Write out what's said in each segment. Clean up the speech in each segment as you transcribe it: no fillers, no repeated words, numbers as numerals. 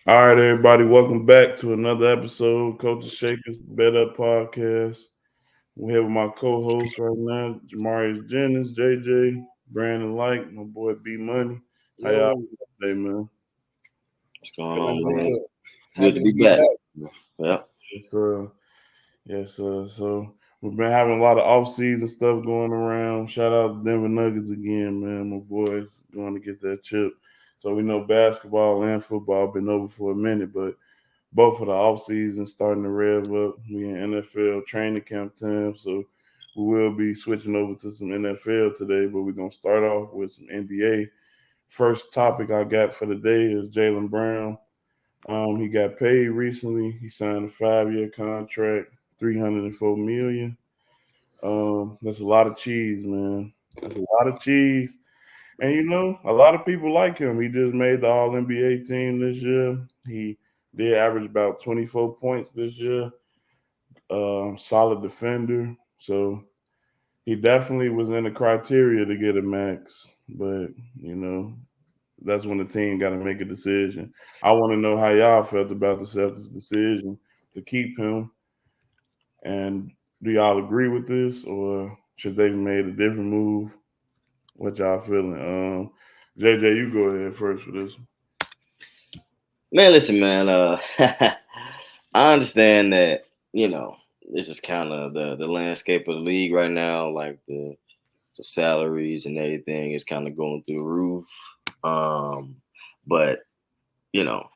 All right, everybody, welcome back to another episode, Coach Shakers Bet Up Podcast. We're here with my co-host right now, Jamarius Jennings, JJ, Brandon Light, my boy B Money. How y'all Yo, today, man? What's going feeling on, man? good. Good Happy to to be be back. back. Yeah. Yes, yes, So we've been having a lot of off-season stuff going around. Shout out to Denver Nuggets again, man. My boys going to get that chip. So we know basketball and football been over for a minute, but both of the off season starting to rev up. We in NFL training camp time, so we will be switching over to some NFL today. But we're gonna start off with some NBA. First topic I got for the day is Jaylen Brown. He got paid recently. He signed a 5-year contract, $304 million. That's a lot of cheese, man. That's a lot of cheese. And a lot of people like him. He just made the All NBA team this year. He did average about 24 points this year. Solid defender. So he definitely was in the criteria to get a max. But, you know, that's when the team got to make a decision. I want to know how y'all felt about the Celtics' decision to keep him. And do y'all agree with this, or should they have made a different move? What y'all feeling? JJ, you go ahead first for this one. Man, listen, man. I understand that, this is kind of the landscape of the league right now. Like the salaries and everything is kind of going through the roof. But, you know,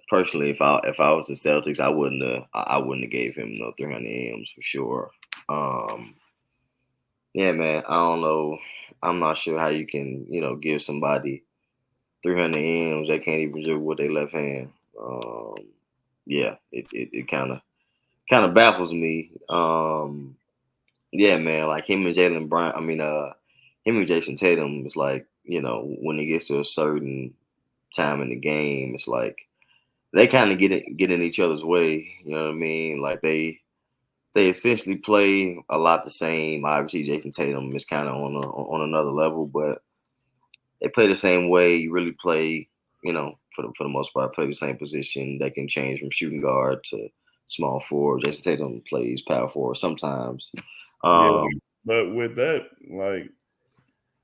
personally, if I was the Celtics, I wouldn't have gave him no 300 M's for sure. Yeah, man. I don't know. I'm not sure how you can, give somebody 300 M's. They can't even do with their left hand. Yeah, it kind of baffles me. Yeah, man, like him and Jaylen Brown. I mean, him and Jason Tatum is like, when it gets to a certain time in the game, it's like they kind of get in each other's way. You know what I mean? Like they essentially play a lot the same. Obviously, Jason Tatum is kind of on another level, but they play the same way. You really play, for the most part, play the same position. They can change from shooting guard to small forward. Jason Tatum plays power forward sometimes. Yeah, Um, but with that, like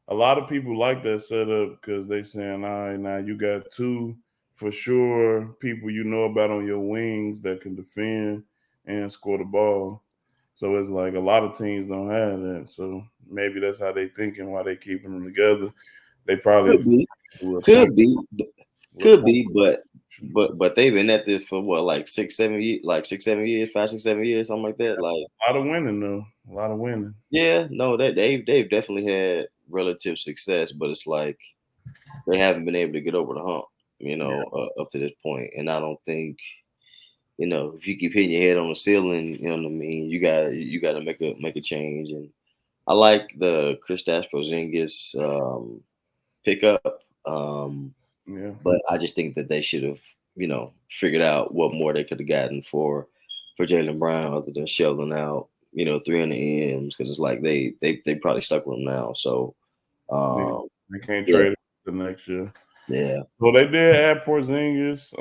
a lot of people like that setup because they saying, all right, now you got two for sure people you know about on your wings that can defend and score the ball. So it's like a lot of teams don't have that. So maybe that's how they thinking why they keeping them together. They probably could be, with point could be, with could point. be, but they've been at this for what, like 6, 7 years, like 6, 7 years, 5, 6, 7 years, something like that. Like, A lot of winning though. A lot of winning. yeah, no, they've definitely had relative success, but it's like they haven't been able to get over the hump, up to this point. And I don't think, if you keep hitting your head on the ceiling, you know what I mean, you gotta make a change. And I like the Kristaps Porzingis pickup, Yeah. but I just think that they should have, figured out what more they could have gotten for Jaylen Brown other than shelling out, 300 M's, because it's like they probably stuck with him now. So Yeah. um, They can't yeah, trade it the next year. yeah, So they did add Porzingis.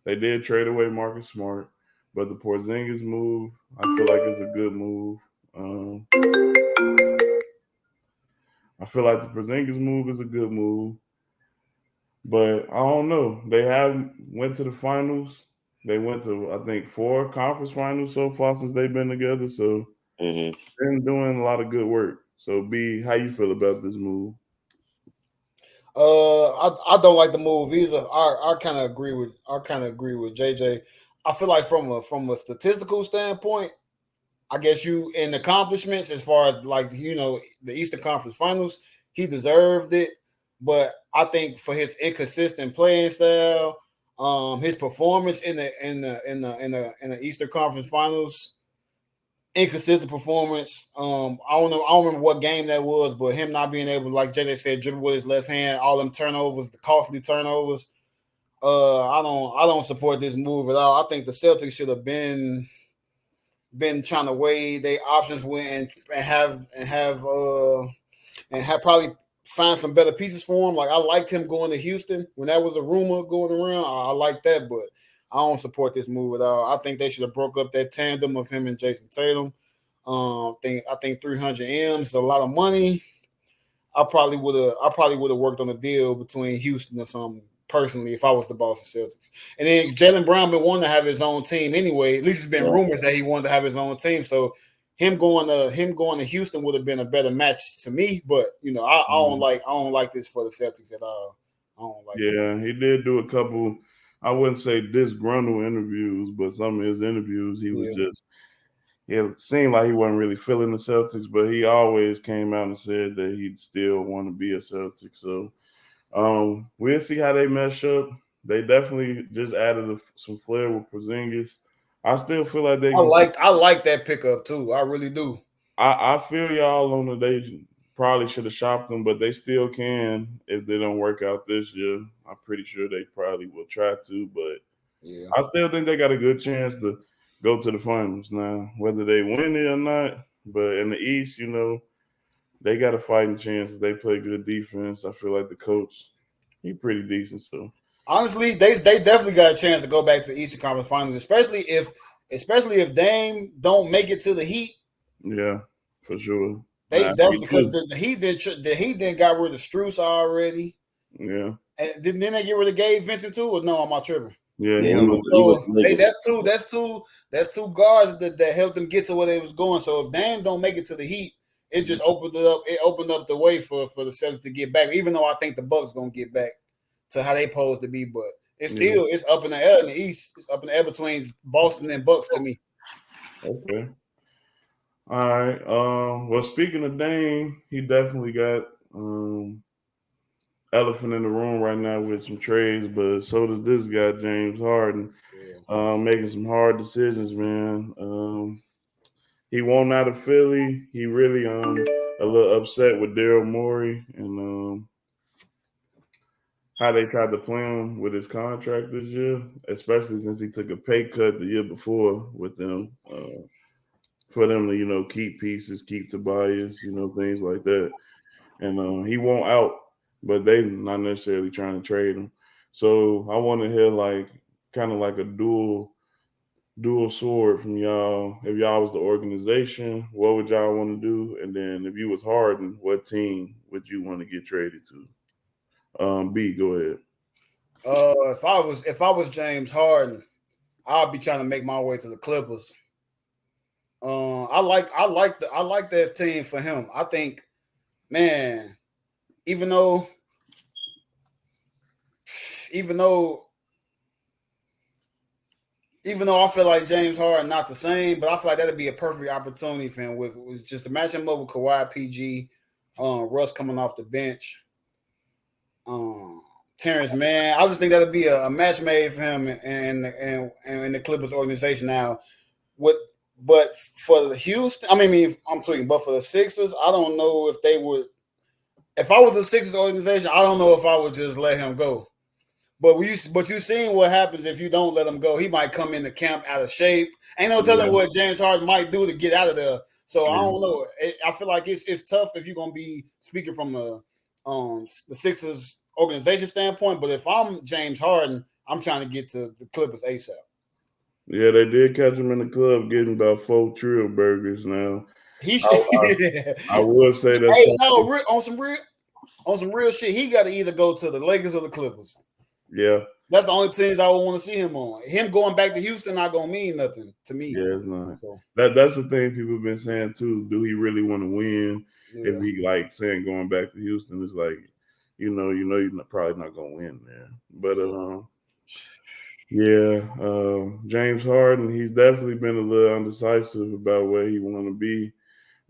They did trade away Marcus Smart, but the Porzingis move, I feel like it's a good move. Um, I feel like the Porzingis move is a good move, but I don't know. They have went to the finals. They went to I think 4 conference finals so far since they've been together. So hmm they're been doing a lot of good work. So B, how you feel about this move? I don't like the move either. I kind of agree with JJ. I feel like from a statistical standpoint, I guess you in accomplishments as far as like the Eastern Conference Finals, he deserved it. But I think for his inconsistent playing style, his performance in the Eastern Conference Finals, inconsistent performance. I don't remember what game that was, but him not being able, like JJ said, dribble with his left hand, all them turnovers, the costly turnovers. I don't support this move at all. I think the Celtics should have been trying to weigh their options with and have probably find some better pieces for him. Like I liked him going to Houston when that was a rumor going around. I like that, but I don't support this move at all. I think they should have broke up that tandem of him and Jason Tatum. I think 300 M's is a lot of money. I probably would have worked on a deal between Houston or something personally if I was the Boston Celtics. And then Jaylen Brown been wanting to have his own team anyway. At least it's been rumors that he wanted to have his own team. So him going to Houston would have been a better match to me. But I don't like this for the Celtics at all. I don't like it. He did do a couple. I wouldn't say disgruntled interviews, but some of his interviews he was just. It seemed like he wasn't really feeling the Celtics, but he always came out and said that he'd still want to be a Celtic. So we'll see how they mesh up. They definitely just added some flair with Porzingis. I still feel like they. I like that pickup too. I really do. I feel y'all on the day. Probably should have shopped them, but they still can if they don't work out this year. I'm pretty sure they probably will try to, but I still think they got a good chance to go to the finals now, whether they win it or not. But in the East, they got a fighting chance. They play good defense. I feel like the coach, he's pretty decent. So honestly, they definitely got a chance to go back to the Eastern Conference Finals, especially if Dame don't make it to the Heat. Yeah, for sure. They definitely because the Heat then got rid of Strus already. Yeah. And didn't they get rid of Gabe Vincent too? Or no, am I tripping? Yeah, that's two guards that helped them get to where they was going. So if Dame don't make it to the Heat, it just opened it up. It opened up the way for the Celtics to get back. Even though I think the Bucks gonna get back to how they supposed to be, but it's still it's up in the air in the East. It's up in the air between Boston and Bucks to me. Okay. All right. Well, speaking of Dame, he definitely got elephant in the room right now with some trades, but so does this guy, James Harden, making some hard decisions, man. He won out of Philly. He really a little upset with Daryl Morey and how they tried to play him with his contract this year, especially since he took a pay cut the year before with them for them to keep pieces, keep Tobias, things like that. And he won't out, but they not necessarily trying to trade him. So I want to hear kind of like a dual sword from y'all. If y'all was the organization, what would y'all want to do? And then if you was Harden, what team would you want to get traded to? B, go ahead. If I was James Harden, I'd be trying to make my way to the Clippers. I like that team for him. I think, man, even though I feel like James Harden not the same, but I feel like that'd be a perfect opportunity for him with just to match him up with Kawhi, PG, Russ coming off the bench, Terrence Mann. I just think that'd be a match made for him and the Clippers organization now. But for Houston, but for the Sixers, I don't know if they would. If I was a Sixers organization, I don't know if I would just let him go. But you seen what happens if you don't let him go. He might come into camp out of shape. Ain't no telling what James Harden might do to get out of there. So I don't know. I feel like it's tough if you're gonna be speaking from the Sixers organization standpoint. But if I'm James Harden, I'm trying to get to the Clippers ASAP. Yeah, they did catch him in the club getting about 4 Trill burgers now. I would say that's on some real shit. He got to either go to the Lakers or the Clippers. Yeah, that's the only teams I would want to see him on. Him going back to Houston not gonna mean nothing to me. Yeah, it's not. So that's the thing people have been saying too. Do he really want to win? Yeah. If he saying going back to Houston, it's like, you're probably not gonna win there. But James Harden, he's definitely been a little undecisive about where he want to be,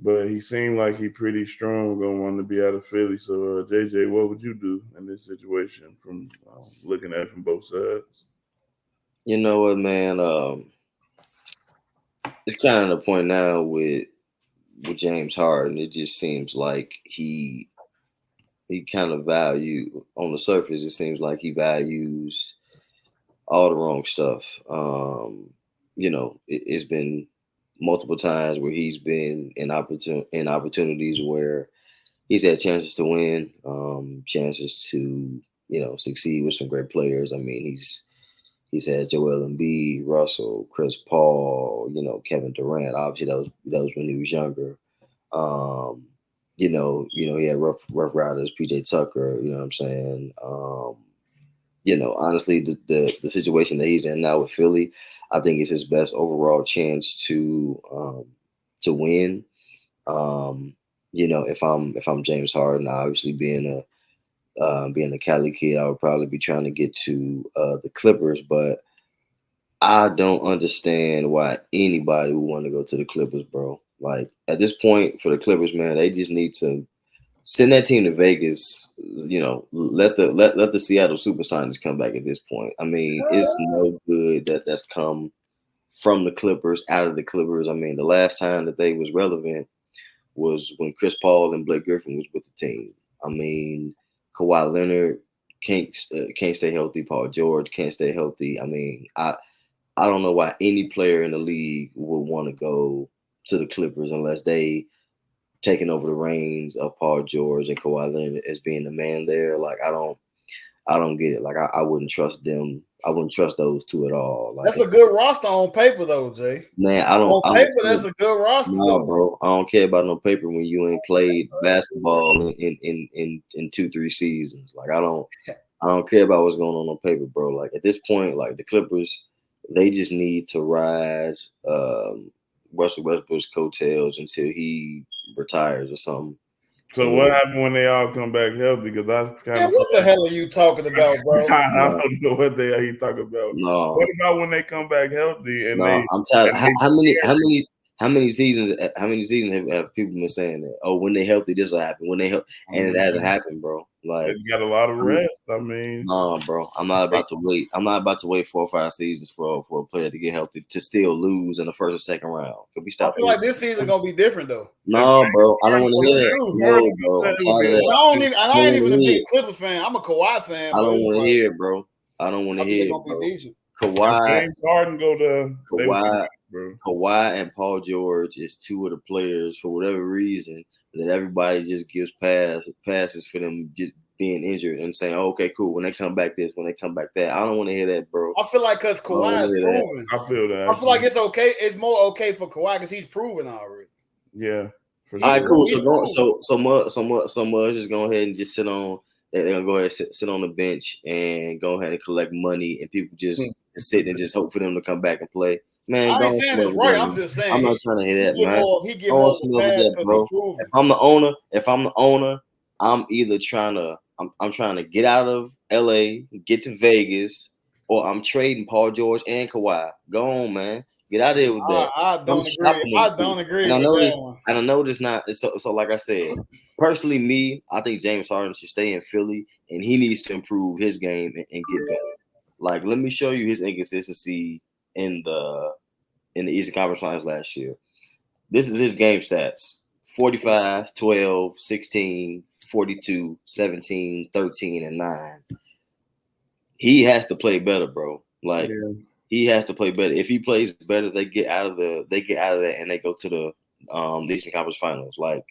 but he seemed like he pretty strong gonna want to be out of Philly. So JJ, what would you do in this situation from looking at it from both sides? You know what, man? It's kind of the point now with James Harden. It just seems like he kind of on the surface. It seems like he values all the wrong stuff. It's been multiple times where he's been in opportunities where he's had chances to win, chances to succeed with some great players. I mean, he's had Joel Embiid, Russell, Chris Paul, Kevin Durant. Obviously, that was when he was younger. He had rough riders, PJ Tucker. You know what I'm saying? Honestly, the situation that he's in now with Philly, I think is his best overall chance to win. If I'm James Harden, obviously being a Cali kid, I would probably be trying to get to the Clippers, but I don't understand why anybody would want to go to the Clippers, bro. Like at this point for the Clippers, man, they just need to send that team to Vegas. Let the Seattle Supersonics come back at this point. I mean, it's no good that's come from the Clippers out of the Clippers. I mean, the last time that they was relevant was when Chris Paul and Blake Griffin was with the team. I mean, Kawhi Leonard can't stay healthy. Paul George can't stay healthy. I mean, I don't know why any player in the league would want to go to the Clippers unless they taking over the reins of Paul George and Kawhi Leonard as being the man there. Like I don't get it. Like I wouldn't trust them. I wouldn't trust those two at all. Like, that's a good roster on paper, though, Jay. Man, on paper, that's a good roster. No, bro. I don't care about no paper when you ain't played basketball in 2-3 seasons. Like I don't care about what's going on paper, bro. Like at this point, like the Clippers, they just need to ride Russell Westbrook's coattails until he retires or something. So what happened when they all come back healthy? Because I kind of what the hell are you talking about, bro? I don't know what the hell you talking about. No. What about when they come back healthy and I'm tired. How many seasons have people been saying that? Oh, when they healthy, this will happen. When they healthy, and it hasn't happened, bro. Like they got a lot of rest. I mean, no, bro. I'm not about to wait. I'm not about to wait 4 or 5 seasons for a player to get healthy to still lose in the first or second round. Could we stop? I feel like this season gonna be different though. No, bro. I don't want to hear that. No, bro. I'm tired of that. I ain't even a big Clippers fan. I'm a Kawhi fan. I don't want to hear it, bro. I don't want to hear it, bro. Kawhi, James Harden go to Kawhi and Paul George is two of the players for whatever reason that everybody just gives passes for them just being injured and saying, oh, okay, cool. When they come back this, when they come back that. I don't want to hear that, bro. I feel like because Kawhi is proven. I feel that. I feel like it's okay. It's more okay for Kawhi because he's proven already. Yeah. All right, cool. So Mudge just go ahead and just sit on. They're gonna go ahead and sit on the bench and go ahead and collect money, and people just sit and just hope for them to come back and play. Man, I ain't saying it's right. I'm just saying I'm not trying to hear that, man. He get more of a pass because he's proven. If I'm the owner, I'm either trying to get out of LA, get to Vegas, or I'm trading Paul George and Kawhi. Go on, man. Get out of here with that. I don't agree. And I know this not so like I said, personally, I think James Harden should stay in Philly and he needs to improve his game and get better. Like, let me show you his inconsistency in the Eastern Conference Finals last year. This is his game stats: 45, 12, 16, 42, 17, 13, and 9. He has to play better, bro. Like he has to play better. If he plays better, they get out of that and they go to the Eastern Conference Finals. Like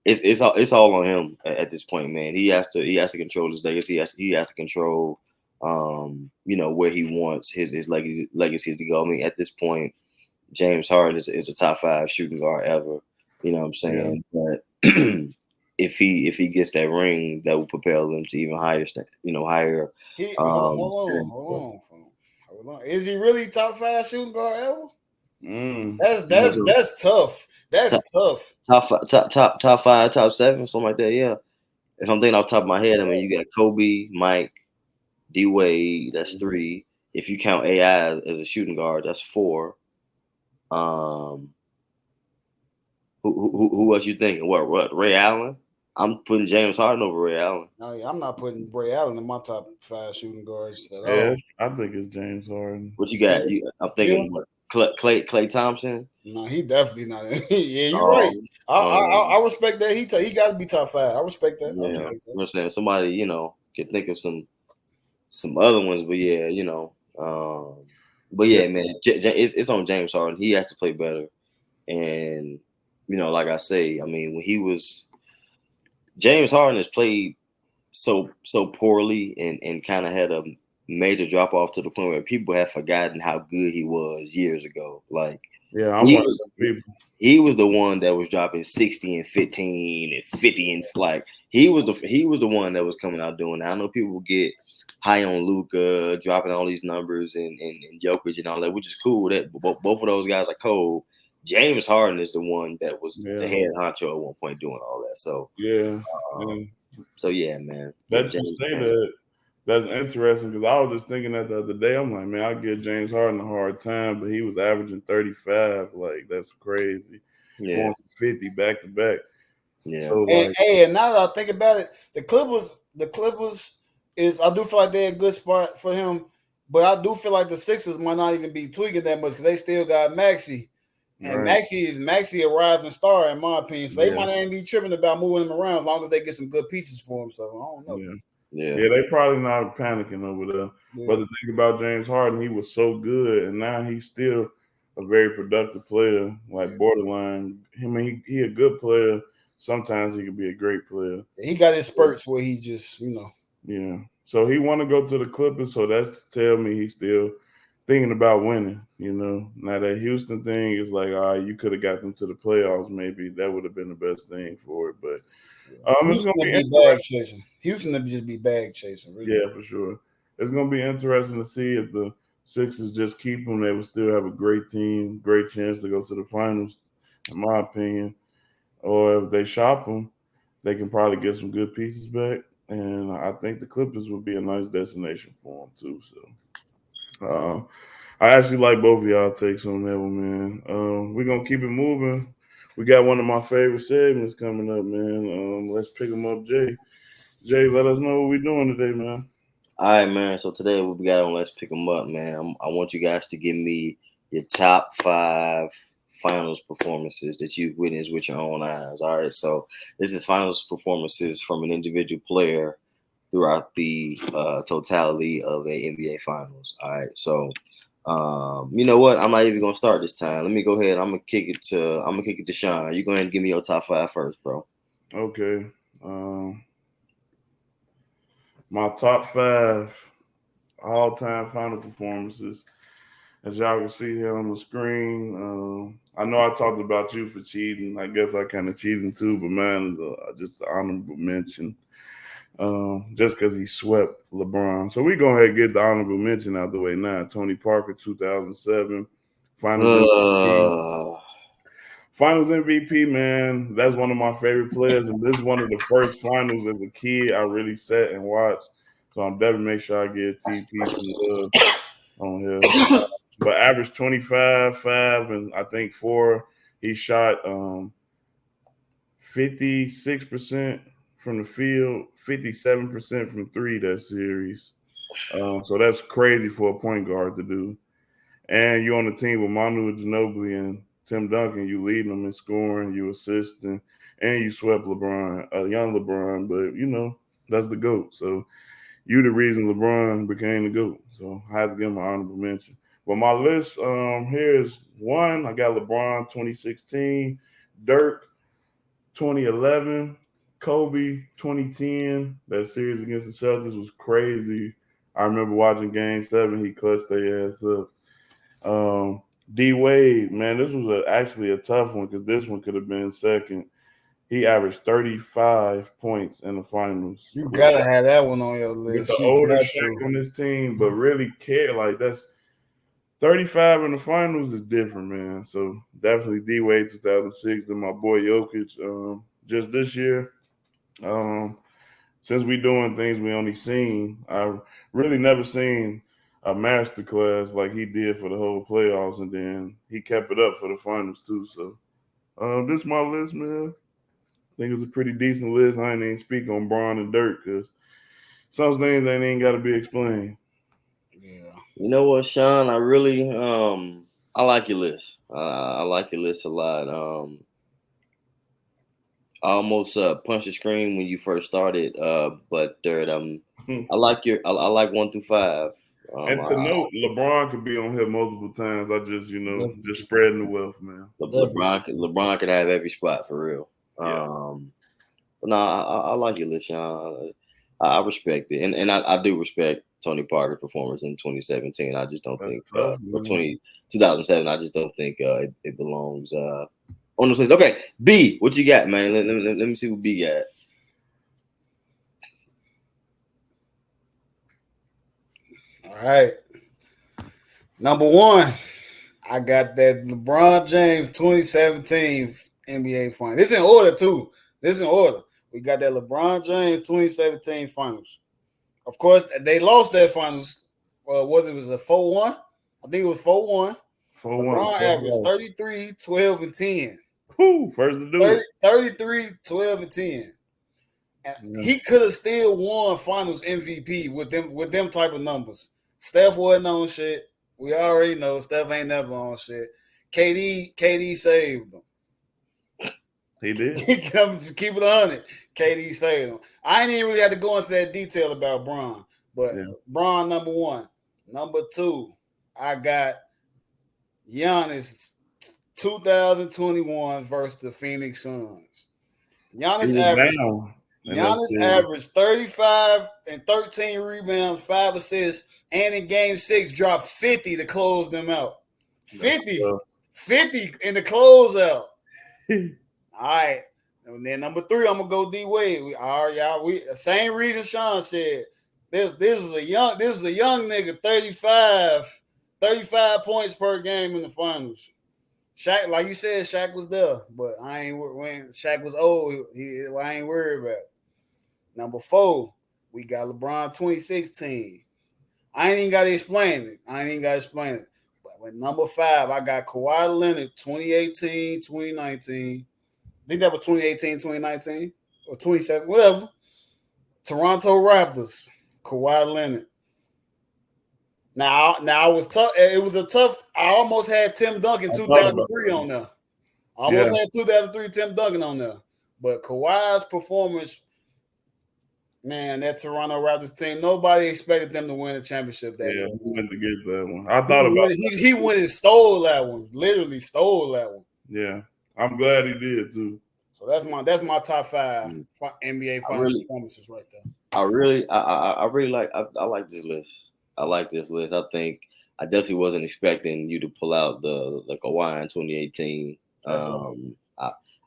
it's all on him at this point, man. He has to control his legacy. He has to control where he wants his legacy to go. I mean, at this point, James Harden is a top 5 shooting guard ever. You know what I'm saying? Yeah. But if he gets that ring, that will propel him to even higher. Hold on. Is he really top 5 shooting guard ever? That's tough. That's tough. Top 5, top 7, something like that. Yeah. If I'm thinking off the top of my head, I mean, you got Kobe, Mike, D Wade. That's 3. If you count AI as a shooting guard, that's 4. Who else you thinking? What? Ray Allen? I'm putting James Harden over Ray Allen. No, I'm not putting Ray Allen in my top 5 shooting guards at all. Yeah, I think it's James Harden. What you got? I'm thinking what? Klay Thompson? No, he definitely not. Yeah, you're right. I respect that. He got to be top 5. I respect that. Yeah, I'm saying somebody can think of some other ones, but yeah, man, it's on James Harden. He has to play better, and like I say, I mean, when he was James Harden has played so poorly and kind of had a major drop off to the point where people have forgotten how good he was years ago. Like Yeah, I'm he one of was them people. he was the one that was dropping 60 and 15 and 50 and like he was the one that was coming out doing that. I know people get high on Luca, dropping all these numbers and Jokic and all that, which is cool. That both of those guys are cold. James Harden is the one that was the Yeah, head honcho at one point doing all that. yeah. Um, And so yeah, man. Yeah, that you James say Harden. that, that's interesting because I was just thinking that the other day. I'm like, man, I give James Harden a hard time, but he was averaging 35. Like, that's crazy. Yeah, Going to 50 back to back. yeah, So, And like, hey, and now that I think about it, the Clippers is I do feel like they're a good spot for him, but I do feel like the Sixers might not even be tweaking that much because they still got Maxey. And right. Maxey a rising star in my opinion. So they Yeah, might not even be tripping about moving him around as long as they get some good pieces for him. So I don't know. yeah. yeah, Yeah, they probably not panicking over there. But Yeah. the thing about James Harden, he was so good, and now he's still a very productive player, like borderline. I mean, he a good player. Sometimes he can be a great player. He got his spurts where he just. Yeah. So he want to go to the Clippers. So that's tell me he's still thinking about winning. Now that Houston thing is like, all right, you could have got them to the playoffs. Maybe that would have been the best thing for it. But it's Houston gonna to be be interesting. bag chasing. Houston to just be bag chasing, really. Yeah, for sure. It's gonna be interesting to see if the Sixers just keep them. They will still have a great team, great chance to go to the finals, in my opinion. Or if they shop them, they can probably get some good pieces back. And I think the Clippers would be a nice destination for them too. So I actually like both of y'all takes on that one, man. We're gonna keep it moving. We got one of my favorite segments coming up, man. Let's pick them up, Jay. Jay, let us know what we're doing today, man. All right, man. So today what we got on Let's Pick 'em Up, man. I want you guys to give me your top 5 finals performances that you've witnessed with your own eyes. All right. So this is finals performances from an individual player throughout the totality of a NBA finals. All right. So you know what? I'm not even gonna start this time. Let me go ahead. I'm gonna kick it to Sean. You go ahead and give me your top 5 first, bro. Okay. My top 5 all-time final performances. As y'all can see here on the screen, I know I talked about you for cheating. I guess I kind of cheated too, but mine is just an honorable mention. Just because he swept LeBron. So we go ahead and get the honorable mention out the way now. Tony Parker, 2007, Finals MVP. Uh, Finals MVP, man. That's one of my favorite players, and this is one of the first finals as a kid I really sat and watched. So I'm definitely make sure I give TP some love on here. But average 25, 5, and I think 4. He shot 56% from the field, 57% from 3 that series. So that's crazy for a point guard to do. And you're on the team with Manu Ginobili and Tim Duncan. You leading them in scoring, you assisting, and you swept LeBron, a young LeBron. But that's the GOAT. So you the reason LeBron became the GOAT. So I had to give him an honorable mention. But my list here is 1. I got LeBron 2016, Dirk 2011, Kobe 2010. That series against the Celtics was crazy. I remember watching Game 7. He clutched their ass up. D Wade, man, this was actually a tough one because this one could have been second. He averaged 35 points in the finals You with gotta have that one on your with list. the You older got Shaq to. on his team, but really care like that's 35 in the finals is different, man. So definitely D Wade 2006. Then my boy Jokic, just this year. Um, since we doing things we only seen, I really never seen a masterclass like he did for the whole playoffs, and then he kept it up for the finals too. So this is my list, man. I think it's a pretty decent list. I ain't even speak on Braun and Dirk because some things ain't even got to be explained. Yeah. You know what, Sean? I like your list. I like your list a lot. I almost punched the screen when you first started, but third, I like 1 through 5. Um, And to I, note, LeBron could be on here multiple times. I just, just Definitely. spreading the wealth, man. Le- Definitely. LeBron could have every spot for real. Yeah. Um, No, I like your list, Sean. I respect it, and I do respect Tony Parker's performance in 2017. I just don't That's think tough, for man. 2007, I just don't think it belongs on this list. Okay, B, what you got, man? Let me see what B got. All right. Number one, I got that LeBron James 2017 NBA Finals. This in order too. This in order. We got that LeBron James 2017 Finals. Of course, they lost their finals. Well, was it was a 4-1? I think it was 4-1. 4-1. LeBron averaged 33, 12, and 10. Who first to do 30, it? 33, 12, and 10. And Yeah. he could have still won Finals MVP with them type of numbers. Steph wasn't on shit. We already know Steph ain't never on shit. KD saved them. He did. Keep it 100. KD saved them. I ain't even really had to go into that detail about Bron, but Yeah. Bron number one. Number two, I got Giannis 2021 versus the Phoenix Suns. He was down in that Giannis series. averaged 35 and 13 rebounds, 5 assists, and in game 6 dropped 50 to close them out. 50 in the closeout. All right. And then number 3, I'm gonna go D Wade. We same reason Sean said. This is a young nigga, 35 points per game in the finals. Shaq, like you said, Shaq was there, but when Shaq was old, I ain't worried about it. Number 4, we got LeBron 2016. I ain't even got to explain it. But with number 5, I got Kawhi Leonard 2018, 2019. I think that was 2018, 2019, or 27, whatever. Toronto Raptors, Kawhi Leonard. Now it was tough. It was a tough. I almost had Tim Duncan 2003 on there. I almost had 2003 Tim Duncan on there. But Kawhi's performance, man, that Toronto Raptors team, nobody expected them to win a championship that year. He went to get that one. I thought about it. He went and stole that one. Literally stole that one. Yeah. I'm glad he did too. So that's my top 5 NBA Finals performances right there. I really like I like this list. I like this list. I think I definitely wasn't expecting you to pull out the Kawhi in 2018.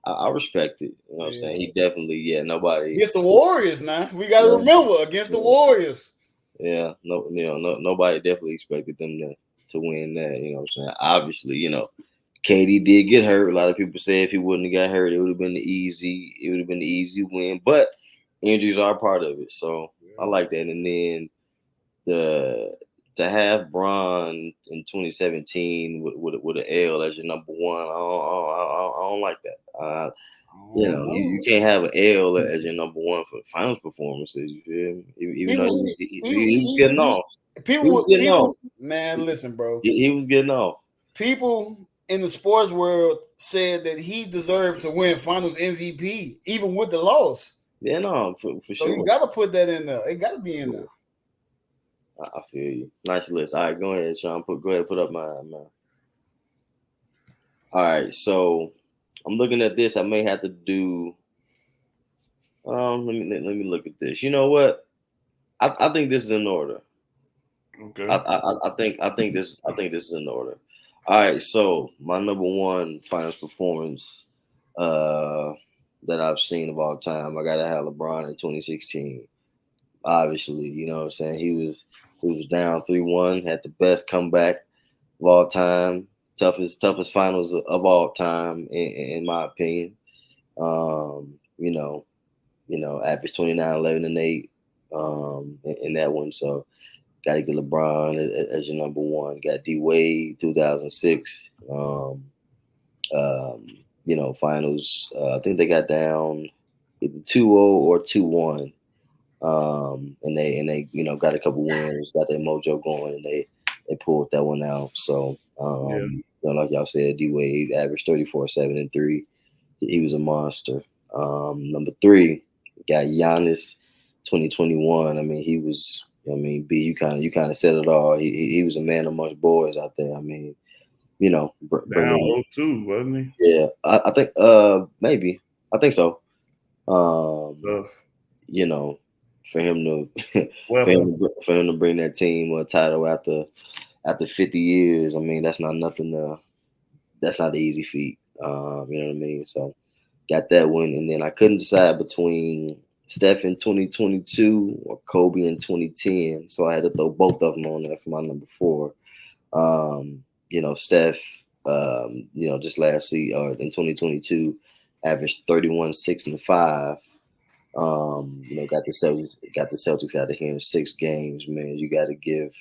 I respect it. You know what I'm saying? He definitely, nobody against the Warriors now. We gotta remember against the Warriors. Yeah, nobody definitely expected them to win that. You know what I'm saying? Obviously, KD did get hurt. A lot of people say if he wouldn't have got hurt, it would have been the easy win. But injuries are a part of it. So I like that. And then to have Bron in 2017 with an L as your number one, I don't like that. You can't have an L as your number one for finals performances. You feel me? Even though he was getting off. People, man, listen, bro. He was getting off. People in the sports world said that he deserved to win Finals MVP, even with the loss. Yeah, no, for so sure. You got to put that in there. It got to be in there. I feel you. Nice list. All right, go ahead, Sean. Go ahead, put up mine. All right, so I'm looking at this. I may have to do. Let me look at this. You know what? I think this is in order. Okay. I think this is in order. All right, so my number one finals performance that I've seen of all time, I gotta have LeBron in 2016. Obviously, you know what I'm saying? He was down 3-1, had the best comeback of all time, toughest finals of all time, in my opinion. Average 29, 11, and 8 in that one. So got to get LeBron as your number one. Got D Wade 2006. Finals. I think they got down either 2-0 or 2-1. And they got a couple wins, got their mojo going, and they pulled that one out. So like y'all said, D Wade averaged 34, 7, and 3. He was a monster. Number 3, got Giannis 2021. I mean, he was. I mean, B, you kind of said it all. He was a man amongst boys out there. I mean, down 0-2, wasn't he? Yeah, I think maybe. I think so. Tough. You know, for him to Weapon. for him to bring that team a title after 50 years, I mean, that's not nothing. That's not an easy feat. You know what I mean? So got that one, and then I couldn't decide between Steph in 2022 or Kobe in 2010, so I had to throw both of them on there for my number four. Steph, just last season or in 2022, averaged 31, 6, and 5. Got the Celtics out of here in 6 games. Man, you got to give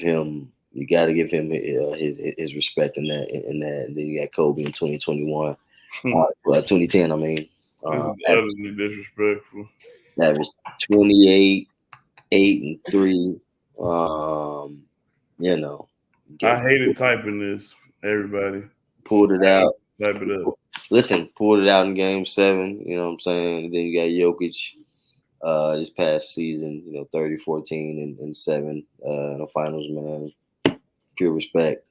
him his respect in that. And then you got Kobe in 2021, 2010. I mean, This is utterly disrespectful. averaged 28, 8, and 3. You know, I hated typing this. Everybody pulled it out. Type it up. Listen, pulled it out in Game 7. You know what I'm saying? And then you got Jokic this past season. 30, 14, and 7 in the finals. Man, pure respect.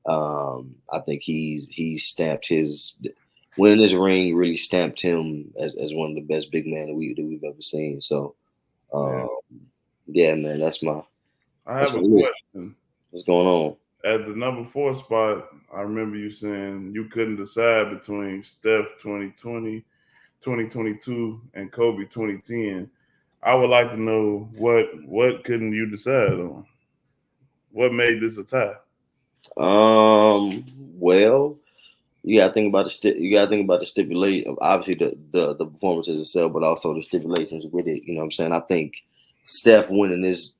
I think he's stamped his winning this ring really stamped him as one of the best big men that we've ever seen. So, yeah, man, that's my. I have a question. What's going on? At the number 4 spot, I remember you saying you couldn't decide between Steph 2020, 2022, and Kobe 2010. I would like to know what couldn't you decide on? What made this a tie? Well, you gotta think about the stipulate. Obviously, the performances itself, but also the stipulations with it. You know what I'm saying? I think Steph winning his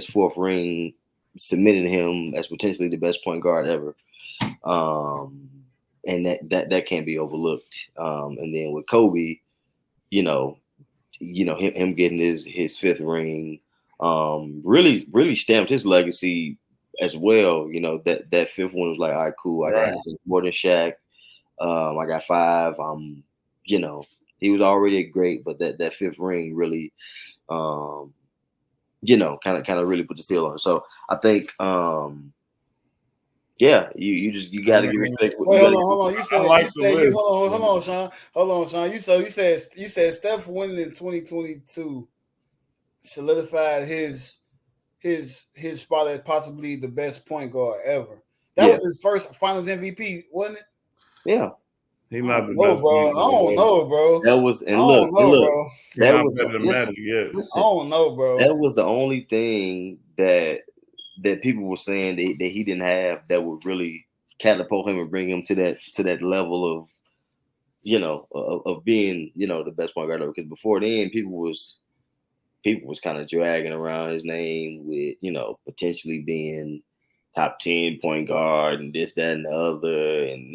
fourth ring cemented him as potentially the best point guard ever. And that can't be overlooked. And then with Kobe, him getting his fifth ring, really stamped his legacy as well. That fifth one was like, all right, cool. I got more than Shaq. I got 5. He was already great, but that fifth ring really, kind of really put the seal on it. So I think, you got to give respect. Wait, hold on. You said hold on, Sean. You said Steph winning in 2022 solidified his spot as possibly the best point guard ever. That was his first Finals MVP, wasn't it? Yeah. He's not the best, bro. I don't know, bro. That was That was better than Magic yet. I don't know, bro. That was the only thing that people were saying that he didn't have that would really catapult him and bring him to that level of of being the best point guard ever. Because before then, people was kind of dragging around his name with potentially being top 10 point guard and this, that, and the other. And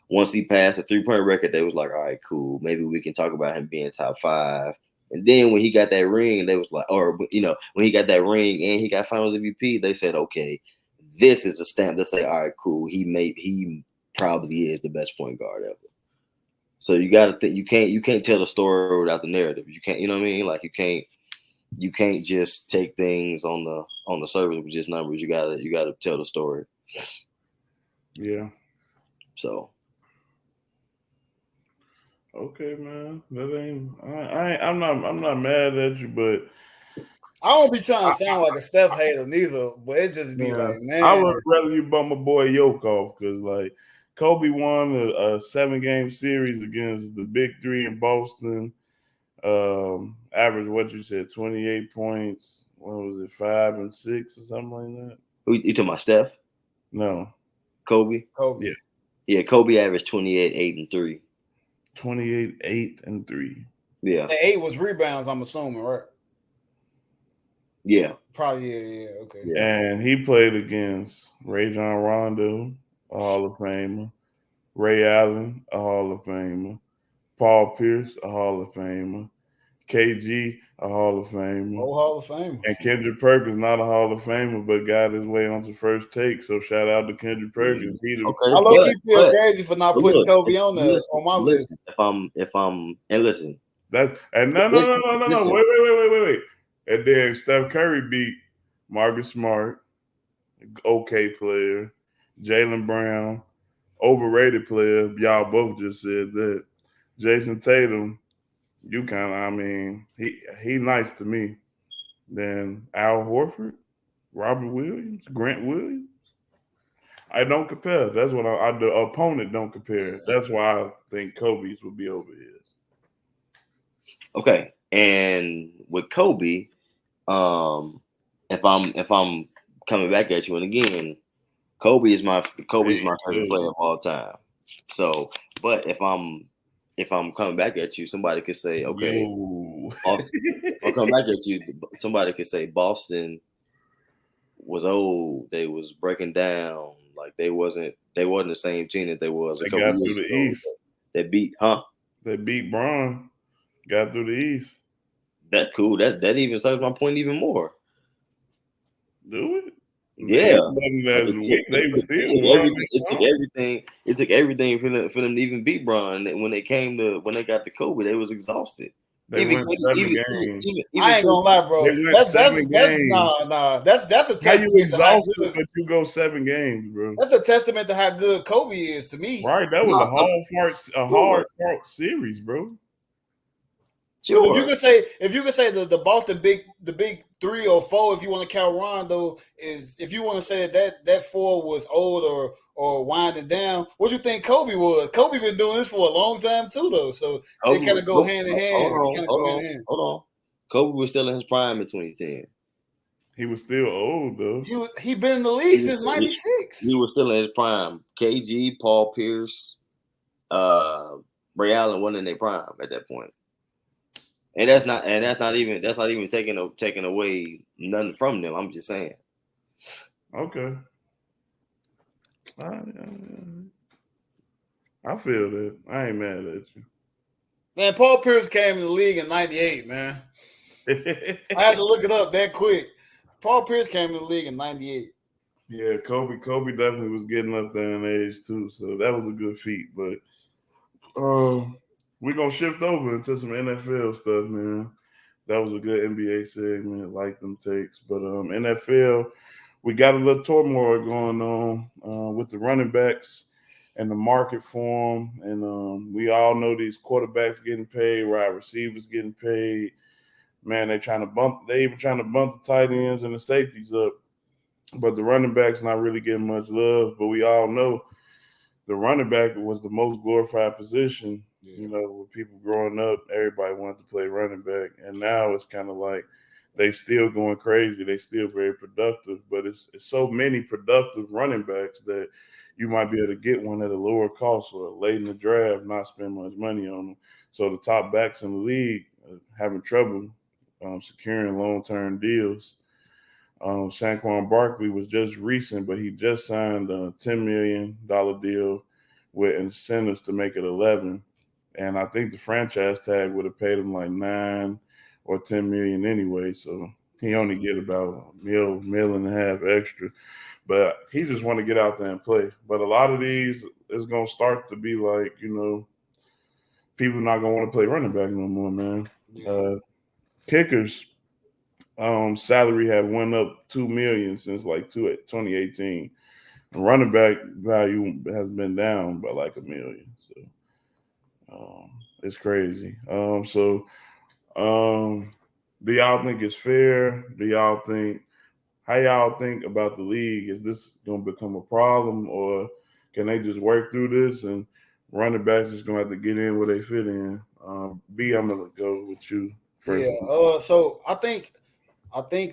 once he passed a 3-point record, they was like, all right, cool, maybe we can talk about him being top 5. And then when he got that ring, they was like, when he got that ring and he got Finals MVP, they said, okay, this is a stamp to say, all right, cool, he probably is the best point guard ever. So you got to think, you can't tell the story without the narrative. You can't, you know what I mean? Like you can't just take things on the surface with just numbers. You gotta tell the story. Yeah. So. Okay, man. That ain't. I'm not mad at you, but I don't be trying to sound like a Steph hater neither. But it just be like, man, I would rather you bump my boy Yoke off because like Kobe won a 7-game series against the Big Three in Boston. Average what you said, 28 points. What was it, 5 and 6 or something like that? You talking about Steph? No, Kobe. Yeah. Kobe averaged 28, 8, and 3. 28, 8, and 3. Yeah. The 8 was rebounds, I'm assuming, right? Yeah. Probably, yeah, okay. Yeah. And he played against Rajon Rondo, a Hall of Famer, Ray Allen, a Hall of Famer, Paul Pierce, a Hall of Famer, KG, a Hall of Famer. Oh, Hall of Famer. And Kendrick Perkins, not a Hall of Famer, but got his way onto First Take. So shout out to Kendrick Perkins. Okay, I low-key feel crazy for not putting Kobe on my list. If I'm and listen. No. Wait. And then Steph Curry beat Marcus Smart, okay player, Jaylen Brown, overrated player. Y'all both just said that. Jason Tatum, you kind of, I mean, he nice to me. Then Al Horford, Robert Williams, Grant Williams. I don't compare. That's what the opponent don't compare. That's why I think Kobe's would be over his. Okay, and with Kobe, if I'm coming back at you, and again, Kobe's my favorite player of all time. So, but if I'm coming back at you, somebody could say, okay, I'll come back at you. Somebody could say Boston was old. They was breaking down. Like they wasn't the same team that they was a They couple got through years the ago. East. They beat, They beat Bron. Got through the East. That's cool. That even serves my point even more. Do it? Yeah. It took everything for them to even beat Bron. And when they got to Kobe, they was exhausted. They went 7 games. I ain't gonna lie, bro. That's a testament. How you exhausted, but you go 7 games, bro? That's a testament to how good Kobe is to me. Right, that was a hard fought series, bro. Sure. If you could say the Boston the big 3 or 4, if you want to count Rondo, is if you want to say that 4 was old or winding down, what you think Kobe was? Kobe been doing this for a long time too, though. So they kind of go hand in hand. Hold on. Kobe was still in his prime in 2010. He was still old though. He been in the league since '96. He was still in his prime. KG, Paul Pierce, Ray Allen wasn't in their prime at that point. And that's not even taking away nothing from them. I'm just saying. Okay. I feel that. I ain't mad at you. Man, Paul Pierce came in the league in '98, man. I had to look it up that quick. Paul Pierce came in the league in '98. Yeah, Kobe definitely was getting up there in age too, so that was a good feat. But we're gonna shift over into some NFL stuff, man. That was a good NBA segment, like them takes. But NFL, we got a little turmoil going on with the running backs and the market for them. And we all know these quarterbacks getting paid, wide receivers getting paid. Man, they even trying to bump the tight ends and the safeties up. But the running back's not really getting much love. But we all know the running back was the most glorified position. Yeah. You know, with people growing up, everybody wanted to play running back. And now it's kind of like they still going crazy. They still very productive. But it's so many productive running backs that you might be able to get one at a lower cost or late in the draft, not spend much money on them. So the top backs in the league are having trouble securing long-term deals. Saquon Barkley was just recent, but he just signed a $10 million deal with incentives to make it 11. And I think the franchise tag would have paid him like 9 or 10 million anyway. So he only get about a million and a half extra. But he just want to get out there and play. But a lot of these is going to start to be like, you know, people not going to want to play running back no more, man. Yeah. Kickers. Salary have went up $2 million since like 2018. The running back value has been down by like $1 million. So it's crazy. Do y'all think it's fair? How y'all think about the league? Is this gonna become a problem, or can they just work through this and running backs is gonna have to get in where they fit in? B, I'm gonna go with you first. Yeah. So I think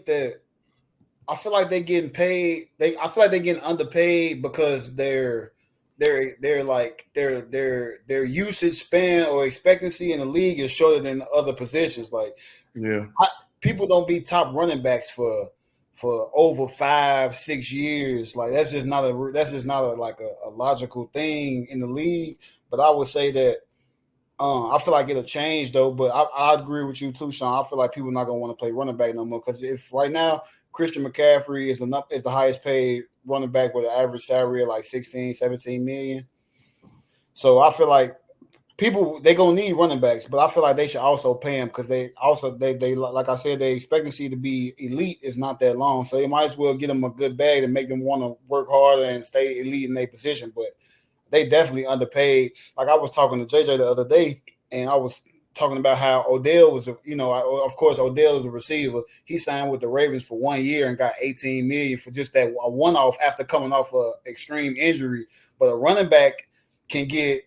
that I feel like they're getting paid. I feel like they're getting underpaid because their usage span or expectancy in the league is shorter than other positions. Like, yeah, people don't be top running backs for over 5-6 years. Like that's just not a logical thing in the league. But I would say that. I feel like it'll change though, but I agree with you too, Sean. I feel like people are not gonna want to play running back no more because if right now Christian McCaffrey is the highest paid running back with an average salary of like 16, 17 million. So I feel like they're gonna need running backs, but I feel like they should also pay them because they like I said, their expectancy to be elite is not that long. So they might as well get them a good bag and make them want to work harder and stay elite in their position. But they definitely underpaid. Like I was talking to JJ the other day, and I was talking about how Odell was, of course, Odell is a receiver. He signed with the Ravens for 1 year and got 18 million for just that one-off after coming off a extreme injury. But a running back can get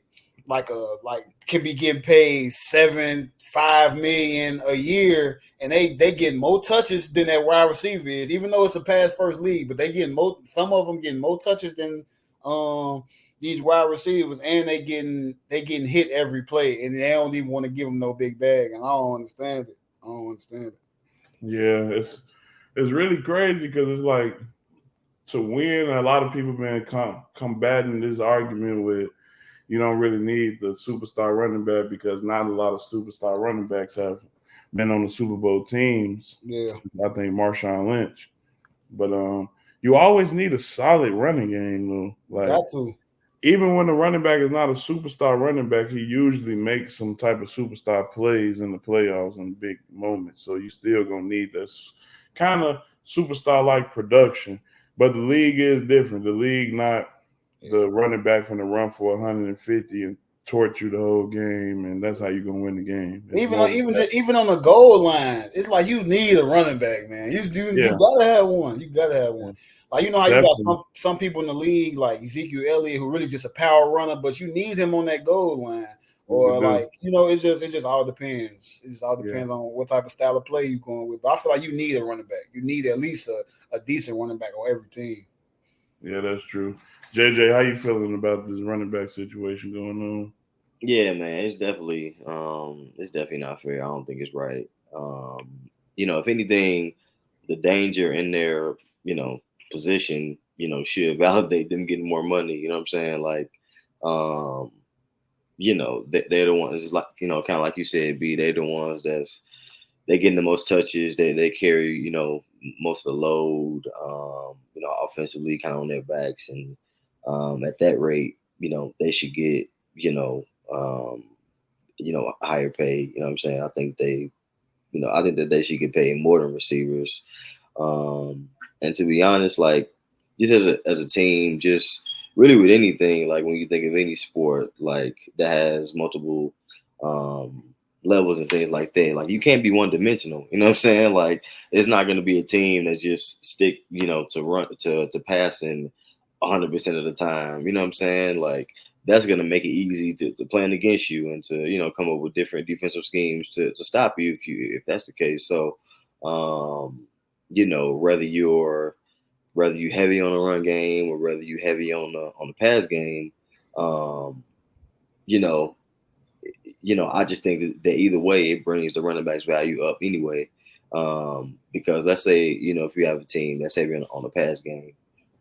can be getting paid 5 million a year, and they getting more touches than that wide receiver is, even though it's a pass first league. But they getting some of them getting more touches than these wide receivers, and they getting hit every play, and they don't even want to give them no big bag, and I don't understand it. Yeah, it's really crazy because it's like to win. A lot of people been combating this argument with you don't really need the superstar running back because not a lot of superstar running backs have been on the Super Bowl teams. Yeah, I think Marshawn Lynch, but you always need a solid running game though. Like got to. even when the running back is not a superstar running back, he usually makes some type of superstar plays in the playoffs and big moments. So you still gonna need this kind of superstar like production. But the league is different. The league not the running back from the run for 150 and torch you the whole game, and that's how you're gonna win the game. It's more Even on the goal line, it's like you need a running back, man. You yeah, gotta have one. You gotta have one. Like how you definitely. got some people in the league like Ezekiel Elliott who really just a power runner, but you need him on that goal line. Or it just all depends. It just all depends on what type of style of play you're going with. But I feel like you need a running back. You need at least a decent running back on every team. Yeah, that's true. JJ, how you feeling about this running back situation going on? Yeah, man, it's definitely not fair. I don't think it's right. If anything, the danger in their, position, should validate them getting more money. You know what I'm saying? Like, um, they're the ones, it's like, kind of like you said, B, they're the ones they're getting the most touches. They carry, most of the load, offensively kind of on their backs. And at that rate, they should get, um, higher pay. You know what I'm saying? I think that they should get paid more than receivers. And to be honest, like just as a team, just really with anything, like when you think of any sport, like that has multiple um, levels and things like that, like you can't be one dimensional. You know what I'm saying? Like it's not going to be a team that just stick, to run to passing 100% of the time. You know what I'm saying? Like that's going to make it easy to plan against you and to come up with different defensive schemes to stop you if that's the case. So whether you heavy on the run game or whether you heavy on the pass game, um, you know I just think that either way it brings the running back's value up anyway. Because let's say if you have a team that's heavy on the pass game,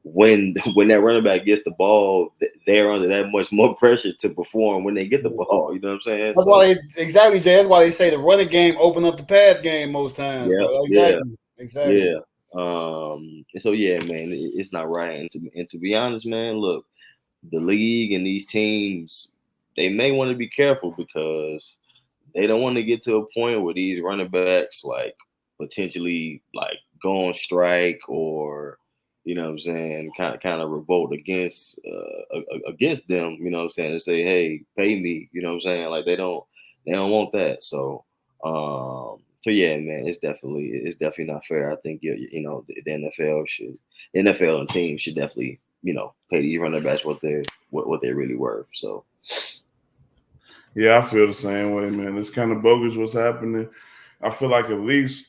when that running back gets the ball, they're under that much more pressure to perform when they get the ball. You know what I'm saying? That's why exactly, Jay. That's why they say the running game open up the pass game most times. Yeah, Exactly. yeah. So yeah, man, it's not right. And to be honest, man, look, the league and these teams, they may want to be careful because they don't want to get to a point where these running backs like potentially like go on strike or what I'm saying, kind of revolt against them, you know what I'm saying, and say, hey, pay me, you know what I'm saying? Like they don't want that. So yeah, man, it's definitely not fair. I think the NFL and teams should definitely pay these running backs what they're really worth. So Yeah, I feel the same way, man. It's kind of bogus what's happening. I feel like at least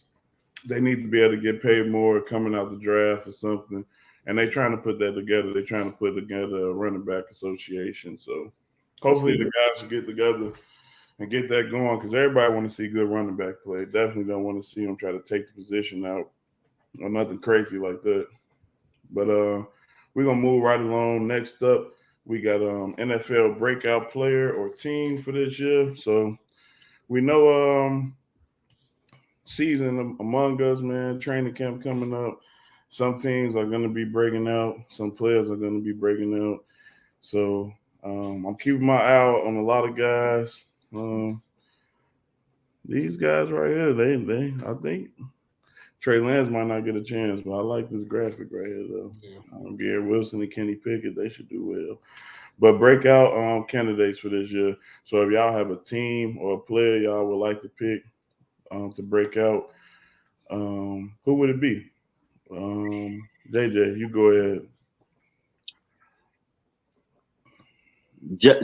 they need to be able to get paid more coming out the draft or something. And they trying to put that together. They're trying to put together a running back association. So hopefully the guys will get together and get that going because everybody want to see good running back play. Definitely don't want to see them try to take the position out or nothing crazy like that. But we're gonna move right along. Next up, we got NFL breakout player or team for this year. So we know season among us, man. Training camp coming up. Some teams are gonna be breaking out. Some players are gonna be breaking out. So I'm keeping my eye out on a lot of guys. These guys right here, they I think Trey Lance might not get a chance, but I like this graphic right here though. Yeah. Garrett Wilson and Kenny Pickett, they should do well. But breakout candidates for this year. So if y'all have a team or a player y'all would like to pick to break out, who would it be? JJ, you go ahead.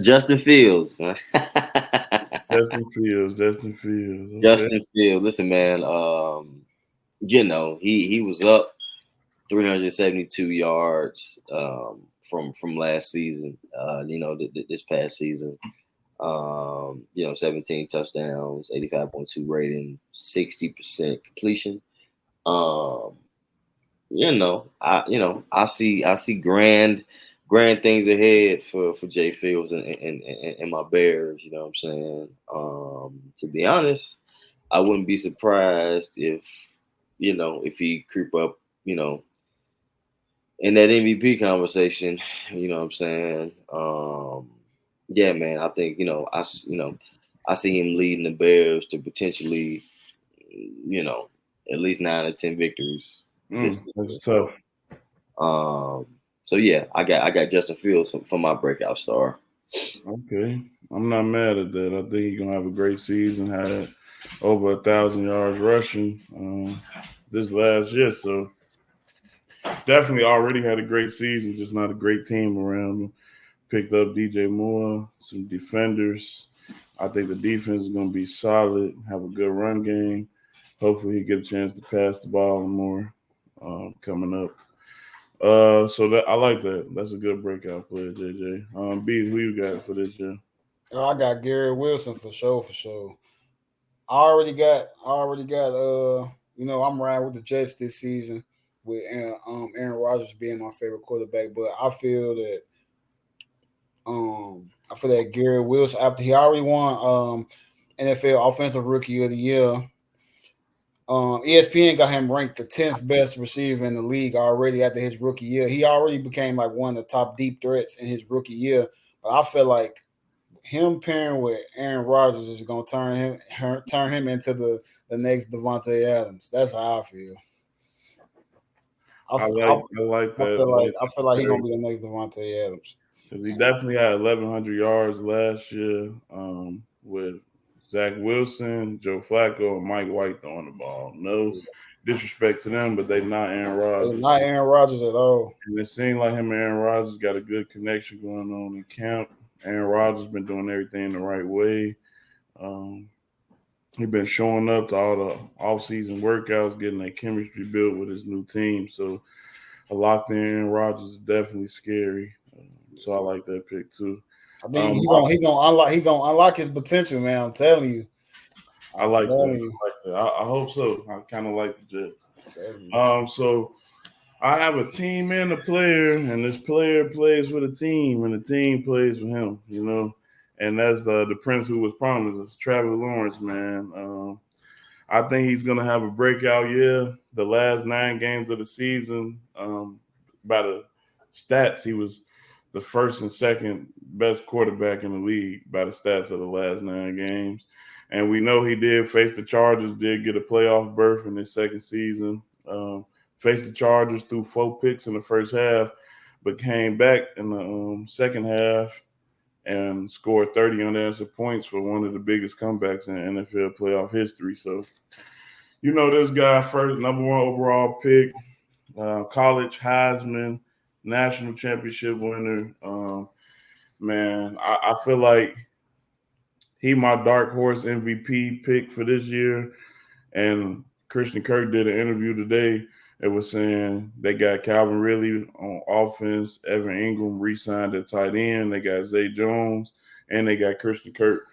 Justin Fields, man. Justin Fields. Justin Fields. Okay. Justin Fields. Listen, man. He was up 372 yards from last season. This past season. 17 touchdowns, 85.2 rating, 60% completion. I see grand things ahead for Jay Fields and my Bears. You know what I'm saying? To be honest, I wouldn't be surprised if he creep up, in that MVP conversation. You know what I'm saying? Yeah, man. I think I see him leading the Bears to potentially, at least 9 or 10 victories this season. That's tough. So yeah, I got Justin Fields for my breakout star. Okay, I'm not mad at that. I think he's gonna have a great season. Had over 1,000 yards rushing this last year, so definitely already had a great season. Just not a great team around him. Picked up DJ Moore, some defenders. I think the defense is gonna be solid. Have a good run game. Hopefully, he get a chance to pass the ball more coming up. So that I like that. That's a good breakout player, JJ. B, who you got for this year? I got Garrett Wilson for sure, for sure. I already got I'm riding with the Jets this season with Aaron Rodgers being my favorite quarterback, but I feel that Garrett Wilson, after he already won NFL Offensive Rookie of the Year, ESPN got him ranked the 10th best receiver in the league already after his rookie year. He already became like one of the top deep threats in his rookie year. But I feel like him pairing with Aaron Rodgers is going to turn him into the next Devontae Adams. That's how I feel. I like that. I feel like he's going to be the next Devontae Adams. Because he definitely had 1,100 yards last year with Zach Wilson, Joe Flacco, and Mike White throwing the ball. No disrespect to them, but they not Aaron Rodgers. They're not Aaron Rodgers at all. And it seemed like him and Aaron Rodgers got a good connection going on in camp. Aaron Rodgers been doing everything the right way. He's been showing up to all the off-season workouts, getting that chemistry built with his new team. So a locked in Aaron Rodgers is definitely scary. So I like that pick too. I think he's gonna unlock his potential, man. I'm telling you. I like that. I hope so. I kind of like the Jets. So I have a team and a player, and this player plays for the team, and the team plays for him. And that's the prince who was promised. It's Trevor Lawrence, man. I think he's gonna have a breakout year. The last 9 games of the season, by the stats, he was the first and second best quarterback in the league by the stats of the last 9 games. And we know he did face the Chargers, did get a playoff berth in his second season. Faced the Chargers through 4 picks in the first half, but came back in the second half and scored 30 unanswered points for one of the biggest comebacks in NFL playoff history. So, this guy, first number 1 overall pick, college Heisman, national championship winner. Man, I feel like he my dark horse MVP pick for this year. And Christian Kirk did an interview today. It was saying they got Calvin Ridley on offense, Evan Ingram re-signed at tight end, they got Zay Jones, and they got Christian Kirk.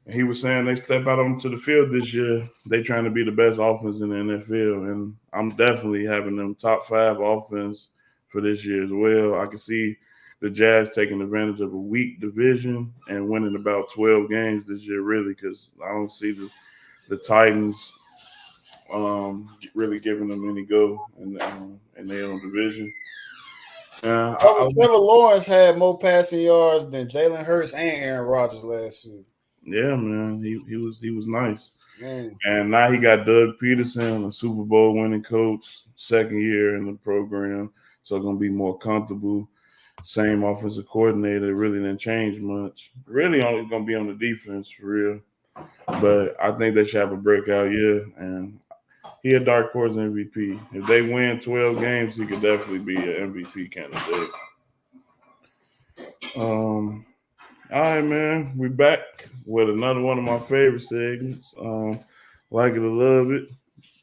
And he was saying they step out onto the field this year, they trying to be the best offense in the NFL, and I'm definitely having them top 5 offense for this year as well. I can see the Jazz taking advantage of a weak division and winning about 12 games this year, really, because I don't see the Titans really giving them any go in their own division. Trevor Lawrence had more passing yards than Jalen Hurts and Aaron Rodgers last year. Yeah, man, he was nice. Man. And now he got Doug Peterson, a Super Bowl winning coach, second year in the program, so gonna be more comfortable. Same offensive coordinator, really didn't change much. Really only gonna be on the defense for real. But I think they should have a breakout year, and he a dark horse MVP. If they win 12 games, he could definitely be an MVP candidate. All right, man. We back with another one of my favorite segments. Like it or love it.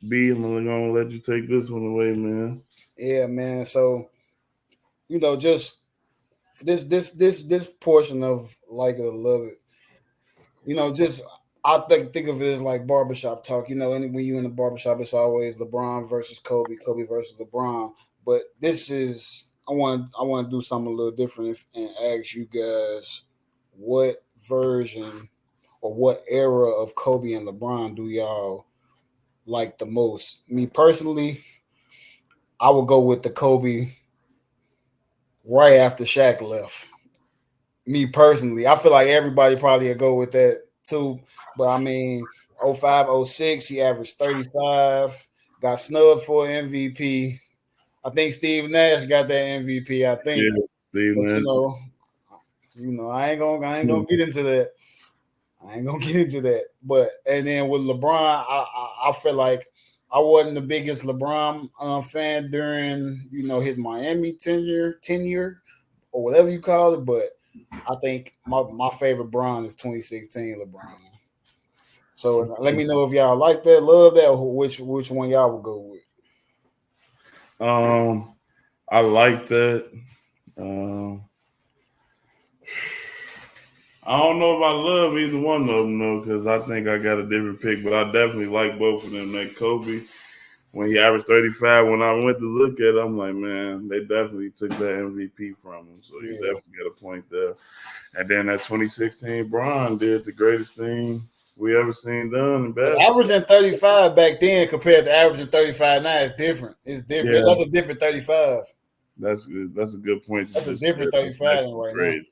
B, I'm gonna let you take this one away, man. Yeah, man. So, just this portion of like it or love it, just I think of it as like barbershop talk. And when you in the barbershop, it's always LeBron versus Kobe, Kobe versus LeBron. But this is I want to do something a little different and ask you guys what version or what era of Kobe and LeBron do y'all like the most? Me personally, I would go with the Kobe right after Shaq left. Me personally, I feel like everybody probably would go with that too. But I mean, 05, 06, he averaged 35, got snubbed for MVP. I think Steve Nash got that MVP, I think. Yeah, Steve But Nash. I ain't gonna get into that. I ain't gonna get into that. But and then with LeBron, I feel like I wasn't the biggest LeBron fan during his Miami tenure or whatever you call it. But I think my favorite Bron is 2016 LeBron. So let me know if y'all like that, love that, or which one y'all would go with. Um, I like that. Um, I don't know if I love either one of them though, because I think I got a different pick. But I definitely like both of them. That Kobe, when he averaged 35, when I went to look at it, I'm like, man, they definitely took that MVP from him. So you Yeah. definitely got a point there. And then that 2016 Bron did the greatest thing we ever seen done in But basketball. averaging 35 back then compared to averaging 35 now is different. It's different. Yeah, That's a different 35. that's good. That's a good point you That's a just said. different That's 35 actually right now. crazy.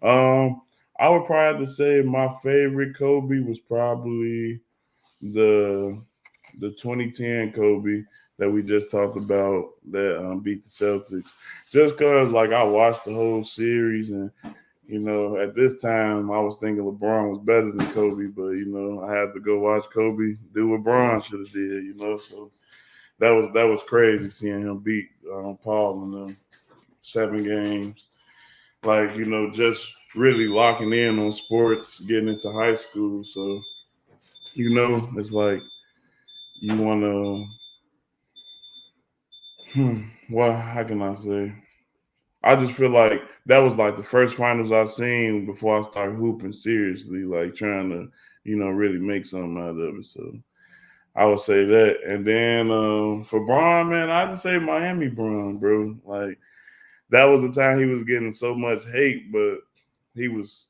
Um, I would probably have to say my favorite Kobe was probably the the 2010 Kobe that we just talked about that beat the Celtics. Just cause like I watched the whole series and at this time I was thinking LeBron was better than Kobe, but I had to go watch Kobe do what Bron should have did. So that was crazy seeing him beat Paul in them 7 games. Like just really locking in on sports, getting into high school. So it's like you want to. Well, how can I say? I just feel like that was like the first finals I've seen before I started hooping seriously, like trying to, really make something out of it. So I would say that. And then for Braun, man, I'd just say Miami Braun, bro. Like that was the time he was getting so much hate, but he was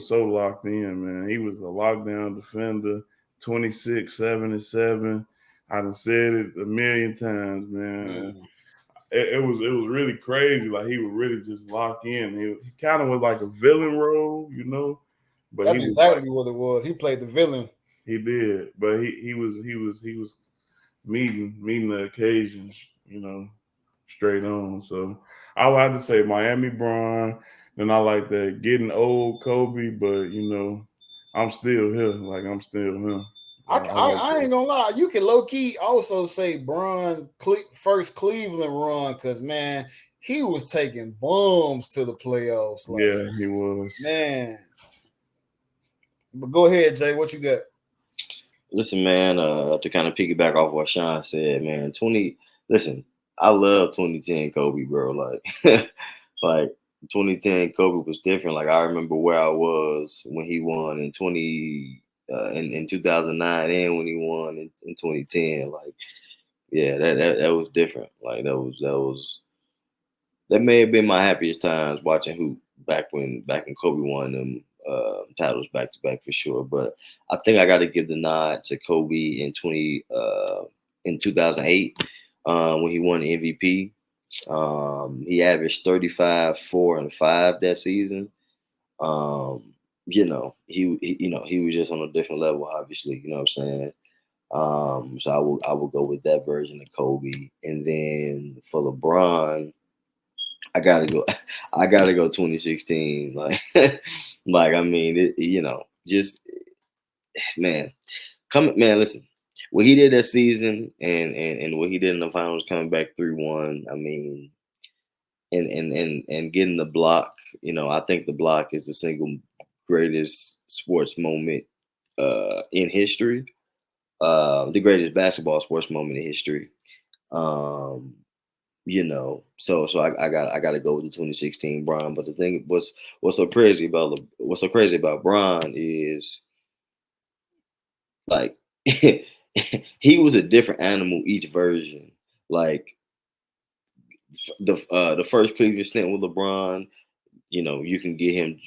so locked in, man. He was a lockdown defender, 26, 7 and 7. I done said it a million times, man. Man, It was really crazy. Like he would really just lock in. He kind of was like a villain role, but he that's was like exactly what it was. He played the villain. he did, but he was meeting the occasions, straight on. So I would have to say Miami Braun. Then I like that getting old Kobe, but I'm still here. Like I'm still him. I like I that. ain't gonna lie. You can low key also say Bron's first Cleveland run because man, he was taking bombs to the playoffs. Like Yeah, he was. man, but go ahead, Jay. What you got? Listen, man, to kind of piggyback off what Sean said, man, listen, I love 2010 Kobe, bro. Like, like 2010 Kobe was different. Like, I remember where I was when he won in 2009 and when he won in 2010. Like, yeah, that was different. Like, that may have been my happiest times watching hoop back when Kobe won them titles back to back for sure. But I think I got to give the nod to Kobe in 2008 when he won the MVP. He averaged 35, 4, and 5 that season. Um, he was just on a different level, obviously. You know what I'm saying? So I will go with that version of Kobe, and then for LeBron, I gotta go. I gotta go 2016. Like, like I mean, just man, man. Listen, what he did that season, and what he did in the finals, coming back 3-1. I mean, and getting the block. I think the block is the single greatest sports moment in history. The greatest basketball sports moment in history. Um, so I got to go with the 2016 Bron. But the thing what's so crazy about Bron is like he was a different animal each version. Like the first Cleveland stint with LeBron, you can get him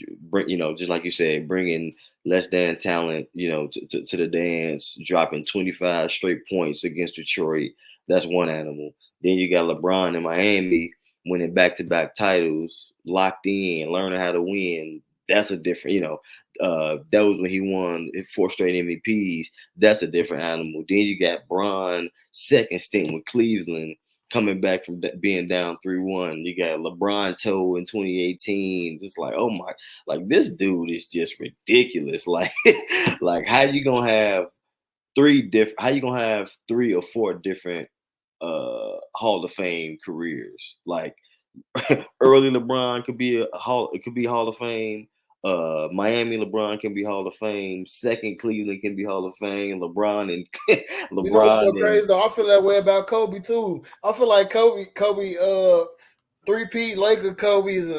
just like you said, bringing less than talent, to the dance, dropping 25 straight points against Detroit. That's one animal. Then you got LeBron in Miami winning back-to-back titles, locked in, learning how to win. That's a different, that was when he won 4 straight MVPs. That's a different animal. Then you got Bron second stint with Cleveland, coming back from being down 3-1. You got LeBron toe in 2018. It's like, oh my, like this dude is just ridiculous. Like, like how you gonna have 3 or 4 different Hall of Fame careers? Like early LeBron could be Hall of Fame. Miami LeBron can be Hall of Fame. Second Cleveland can be Hall of Fame. LeBron and What's so crazy though? I feel that way about Kobe too. I feel like Kobe, three-peat Laker Kobe is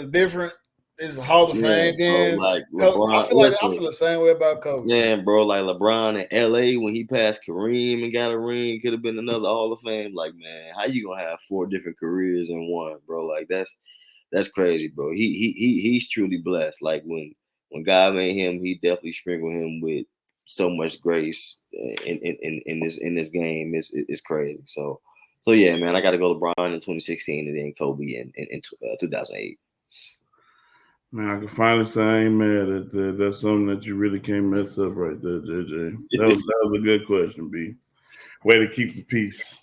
a Hall of Fame. Then like LeBron, I feel the same way about Kobe. Yeah, bro, like LeBron in LA when he passed Kareem and got a ring, could have been another Hall of Fame. Like, man, how you gonna have 4 different careers in one, bro? Like that's crazy, bro. He's truly blessed. Like when God made him, he definitely sprinkled him with so much grace in this game. It's crazy. So yeah, man, I got to go LeBron in 2016 and then Kobe in 2008. Man, I can finally say I ain't mad at that. That's something that you really can't mess up right there, JJ. That was a good question, B. Way to keep the peace.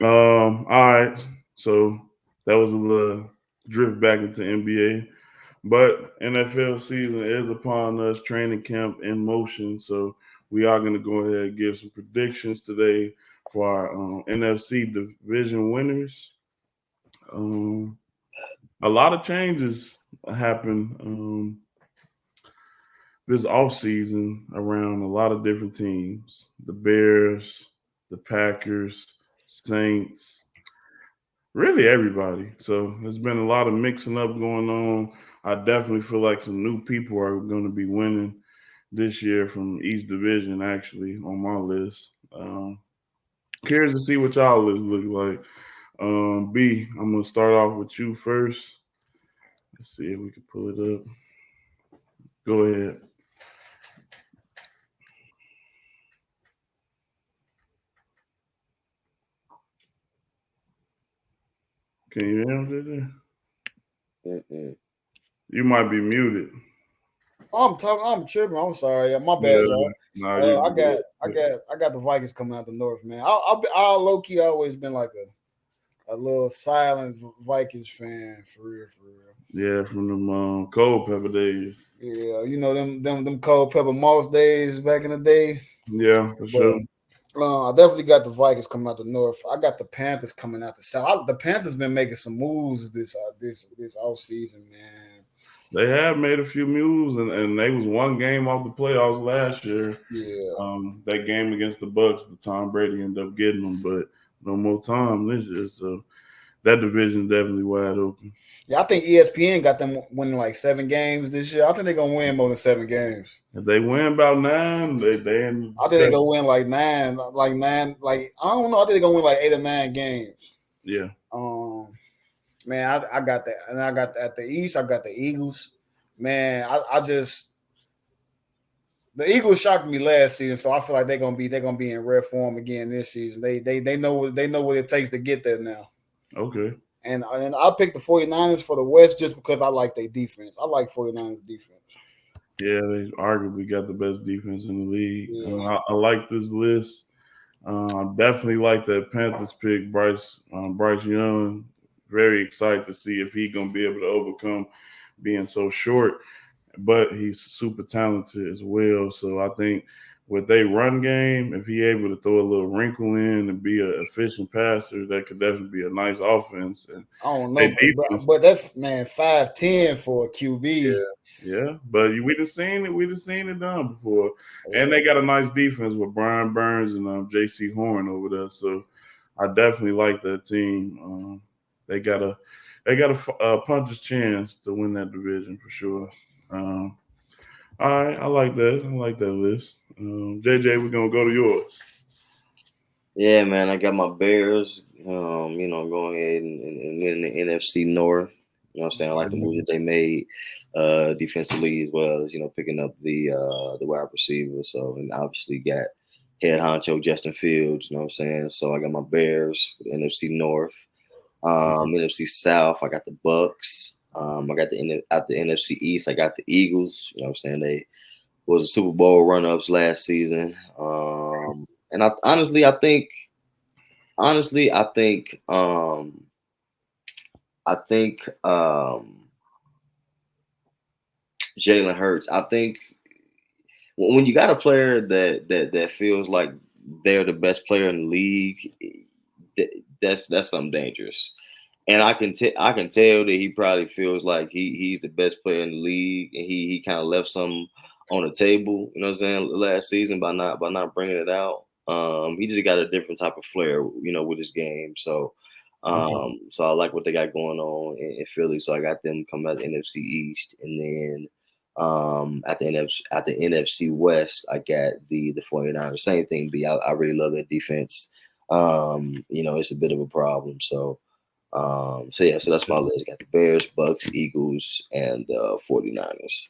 All right. So that was a little drift back into NBA. But NFL season is upon us, training camp in motion. So we are going to go ahead and give some predictions today for our NFC division winners. A lot of changes happened this offseason around a lot of different teams. The Bears, the Packers, Saints, really everybody. So there's been a lot of mixing up going on. I definitely feel like some new people are going to be winning this year from each division, actually, on my list. Curious to see what y'all list look like. B, I'm going to start off with you first. Let's see if we can pull it up. Go ahead. Can you hear him, JJ? You might be muted. I'm tripping. I'm sorry. My bad, y'all. I got the Vikings coming out the north, man. I low key always been like a little silent Vikings fan for real. Yeah, from them cold pepper days. Yeah, them cold pepper moss days back in the day. Yeah, for sure. I definitely got the Vikings coming out the north. I got the Panthers coming out the south. The Panthers been making some moves this off season, man. They have made a few moves, and they was one game off the playoffs last year. Yeah. That game against the Bucks, the Tom Brady ended up getting them, but no more time this year. So that division definitely wide open. Yeah, I think ESPN got them winning like 7 games this year. I think they're gonna win more than 7 games. If they win about 9, they in I think they're gonna win like 9. Like I don't know. I think they're gonna win like 8 or 9 games. Yeah. Man, I got that, and I got at the East. I got the Eagles. Man, the Eagles shocked me last season, so I feel like they're gonna be in rare form again this season. They know what it takes to get there now. Okay. And I picked the 49ers for the West just because I like their defense. I like 49ers defense. Yeah, they arguably got the best defense in the league. Yeah. I like this list. I definitely like that Panthers pick, Bryce Young. Very excited to see if he's gonna be able to overcome being so short, but he's super talented as well. So I think with their run game, if he able to throw a little wrinkle in and be an efficient passer, that could definitely be a nice offense. And I don't their know, defense, but that man 5'10" for a QB. yeah, but we just seen it. We just seen it done before, and Yeah. they got a nice defense with Brian Burns and J.C. Horn over there. So I definitely like that team. They got a puncher's chance to win that division for sure. Um, all right, I like that. I like that list. JJ, we're gonna go to yours. Yeah, man, I got my Bears. Going ahead and win the NFC North. You know what I'm saying? I like the moves that they made defensively, as well as picking up the wide receiver. So, and obviously got head honcho Justin Fields. You know what I'm saying? So I got my Bears for the NFC North. NFC South, I got the Bucks. I got out the NFC East, I got the Eagles. You know what I'm saying? They was a Super Bowl run-ups last season. And I think Jalen Hurts. I think when you got a player that feels like they're the best player in the league, that's something dangerous. And I can tell that he probably feels like he's the best player in the league, and he kind of left some on the table. You know what I'm saying? Last season by not bringing it out. He just got a different type of flair, with his game. So, so I like what they got going on in Philly. So I got them coming out the NFC East, and then at the NFC West, I got the 49ers. Same thing. I really love that defense. It's a bit of a problem. So that's my list. Got the Bears, Bucks, Eagles, and 49ers.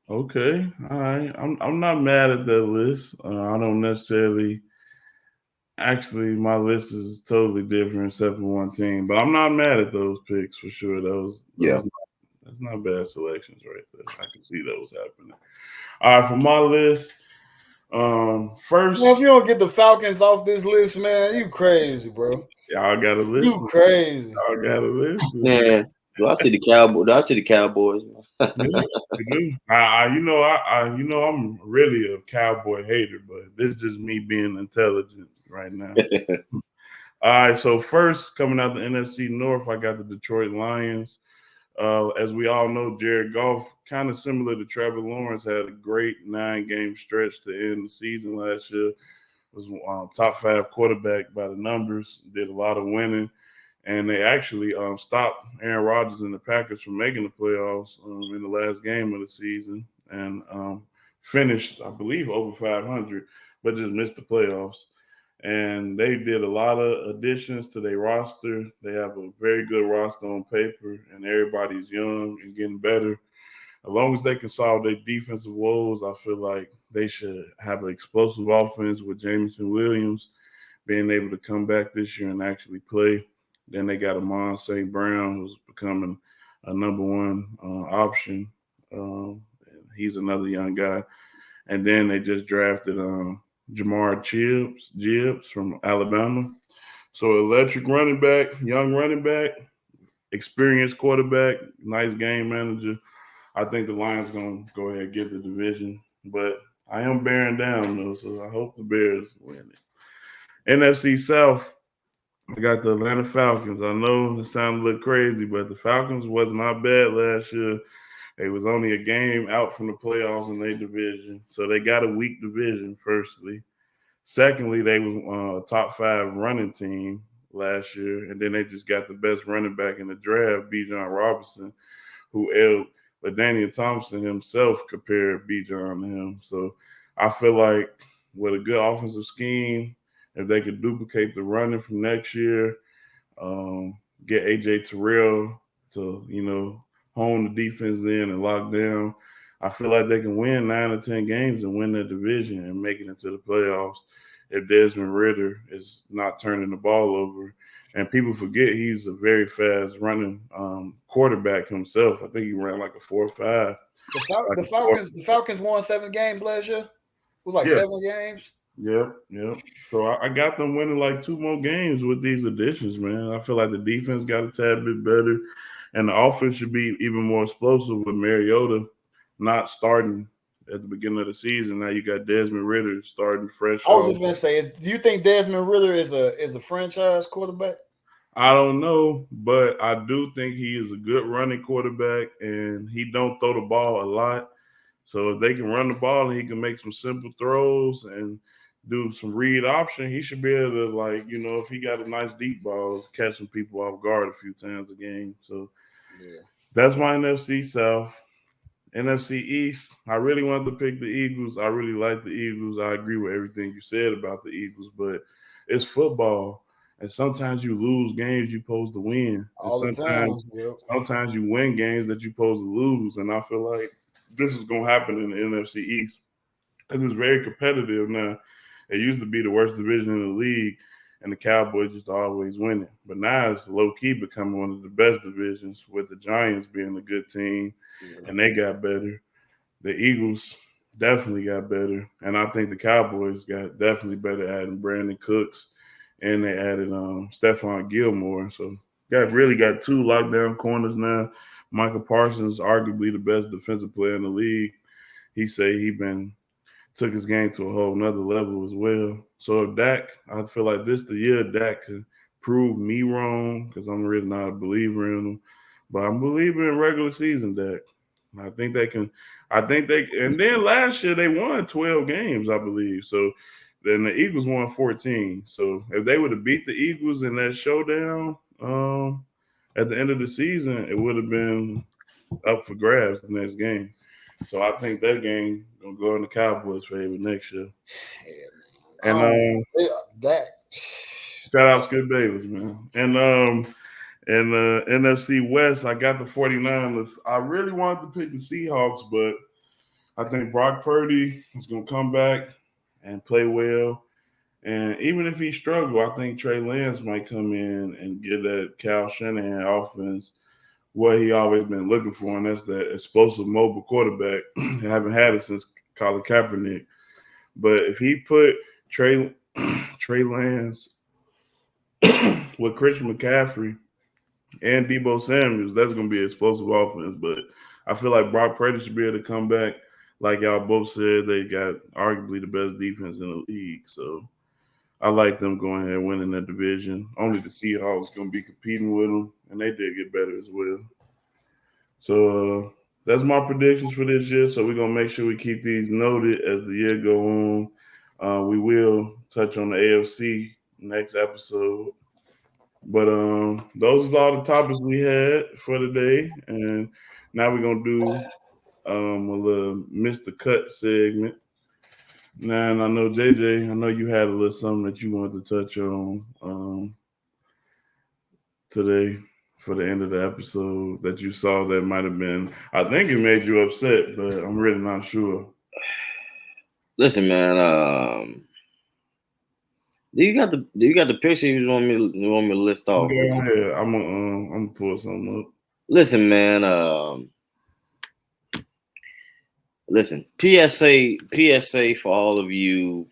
Okay, all right. I'm not mad at that list. I don't necessarily. Actually, my list is totally different except for one team, but I'm not mad at those picks for sure. Yeah. That's not bad selections right there. I can see those happening. All right, for my list, Well, if first, you don't get the Falcons off this list, man, you crazy, bro. y'all got to You listen. crazy. Y'all got to listen. Man, do I see the Cowboys? Do I see the Cowboys? Yeah, we do. I'm really a cowboy hater, but this is just me being intelligent right now. All right, so first coming out the NFC North, I got the Detroit Lions. As we all know, Jared Goff, kind of similar to Trevor Lawrence, had a great 9-game stretch to end the season last year. Was top 5 quarterback by the numbers. Did a lot of winning, and they actually stopped Aaron Rodgers and the Packers from making the playoffs in the last game of the season, and finished, I believe, over 500, but just missed the playoffs. And they did a lot of additions to their roster. They have a very good roster on paper, and everybody's young and getting better. As long as they can solve their defensive woes, I feel like they should have an explosive offense with Jameson Williams being able to come back this year and actually play. Then they got Amon St. Brown, who's becoming a number one option. He's another young guy. And then they just drafted Jamar Gibbs from Alabama. So electric running back, young running back, experienced quarterback, nice game manager. I think the Lions gonna go ahead and get the division, but I am bearing down though, so I hope the Bears win it. NFC South, I got the Atlanta Falcons. I know it sounds a little crazy, but the Falcons was not bad last year. They was only a game out from the playoffs in their division, so they got a weak division. Firstly, secondly, they was a top 5 running team last year, and then they just got the best running back in the draft, Bijan Robinson, who but Daniel Thompson himself compared Bijan to him. So I feel like with a good offensive scheme, if they could duplicate the running from next year, get AJ Terrell to, hone the defense in and lock down, I feel like they can win 9 or 10 games and win their division and make it into the playoffs. if Desmond Ritter is not turning the ball over. And people forget he's a very fast running quarterback himself. I think he ran like a 4.5. The Falcons won 7 games last year. It was like 7 games. Yep. So I got them winning like 2 more games with these additions, man. I feel like the defense got a tad bit better, and the offense should be even more explosive with Mariota not starting at the beginning of the season. Now you got Desmond Ritter starting fresh. I was just gonna say, do you think Desmond Ritter is a franchise quarterback? I don't know, but I do think he is a good running quarterback, and he don't throw the ball a lot. So if they can run the ball and he can make some simple throws and do some read option, he should be able to, like, if he got a nice deep ball, catch some people off guard a few times a game. So that's my NFC South. NFC East, I really wanted to pick the Eagles. I really like the Eagles. I agree with everything you said about the Eagles, but it's football. And sometimes you lose games you're supposed to win. All the time. Sometimes you win games that you're supposed to lose. And I feel like this is going to happen in the NFC East. This is very competitive now. It used to be the worst division in the league, and the Cowboys just always winning. But now it's low-key becoming one of the best divisions, with the Giants being a good team, and they got better. The Eagles definitely got better, and I think the Cowboys got definitely better, adding Brandon Cooks, and they added Stephon Gilmore. So really got 2 lockdown corners now. Michael Parsons, arguably the best defensive player in the league. He say he took his game to a whole nother level as well. So if Dak, I feel like this the year Dak could prove me wrong, because I'm really not a believer in him. But I'm believing in regular season Dak. I think they can. And then last year they won 12 games, I believe. So then the Eagles won 14. So if they would have beat the Eagles in that showdown at the end of the season, it would have been up for grabs the next game. So I think that game gonna go in the Cowboys' favor next year. And that shout out Skip Bayless, man. And in the NFC West, I got the 49ers. I really wanted to pick the Seahawks, but I think Brock Purdy is gonna come back and play well. And even if he struggle, I think Trey Lance might come in and get that Kyle Shanahan offense what he always been looking for, and that's that explosive mobile quarterback. I haven't had it since Colin Kaepernick. But if he put Trey Lance with Christian McCaffrey and Debo Samuels, that's going to be an explosive offense. But I feel like Brock Purdy should be able to come back. Like y'all both said, they got arguably the best defense in the league. So I like them going ahead and winning that division. Only the Seahawks going to be competing with them, and they did get better as well. So that's my predictions for this year. So we're going to make sure we keep these noted as the year go on. We will touch on the AFC next episode. But those are all the topics we had for today. And now we're going to do a little Mr. Cut segment. Now, and I know, JJ, I know you had a little something that you wanted to touch on today for the end of the episode that you saw that might have been, I think it made you upset, but I'm really not sure. Listen, man, do you got the picture you want me to list off? Yeah, I'm gonna pull something up. Listen, man, listen, PSA for all of you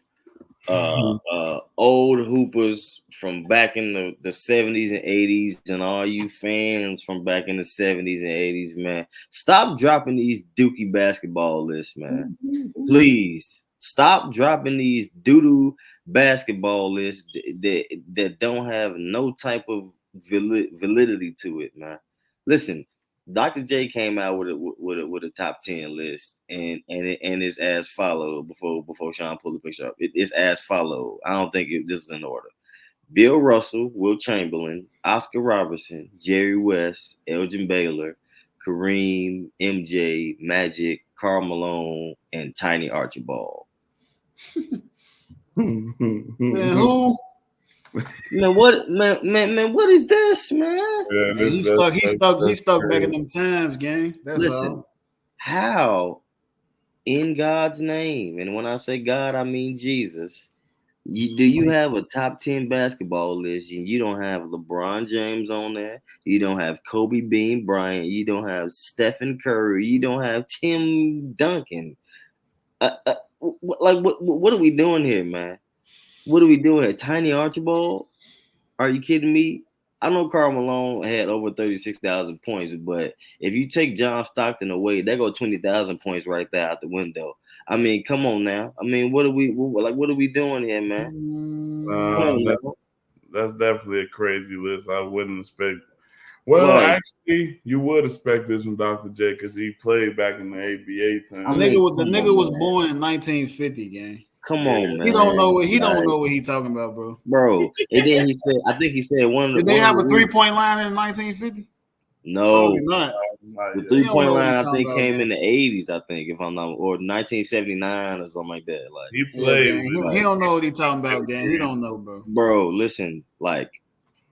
old hoopers from back in the 70s and 80s, and all you fans from back in the 70s and 80s, man, stop dropping these dookie basketball lists, man. Please stop dropping these doo-doo basketball lists that don't have no type of validity to it, man. Listen, Dr. J came out with a top 10 list, and it's as follow before Sean pulled the picture up. It's as follow. I don't think this is in order. Bill Russell, Will Chamberlain, Oscar Robertson, Jerry West, Elgin Baylor, Kareem, MJ, Magic, Karl Malone, and Tiny Archibald. Man, who? Man, what is this, man? Yeah, he stuck back in them times, gang. Listen, how in God's name, and when I say God, I mean Jesus, Do you have a top 10 basketball list and you don't have LeBron James on there? You don't have Kobe Bean Bryant. You don't have Stephen Curry. You don't have Tim Duncan. What are we doing here, man? What are we doing here? Tiny Archibald? Are you kidding me? I know Karl Malone had over 36,000 points, but if you take John Stockton away, there go 20,000 points right there out the window. I mean, come on now. I mean, what are we doing here, man? Come on now. That's definitely a crazy list. I wouldn't expect. Well, Like, actually, you would expect this from Dr. J because he played back in the ABA time. The nigga was born in 1950, gang. Come on, man. He don't know what he talking about, bro. And then he said, I think he said one of the. Did they have a 3-point line in 1950? No, not. The 3-point line I think came in the 80s. I think if I'm not, or 1979 or something like that. Like he played. He don't know what he talking about, gang. He don't know, bro. Bro, listen, like,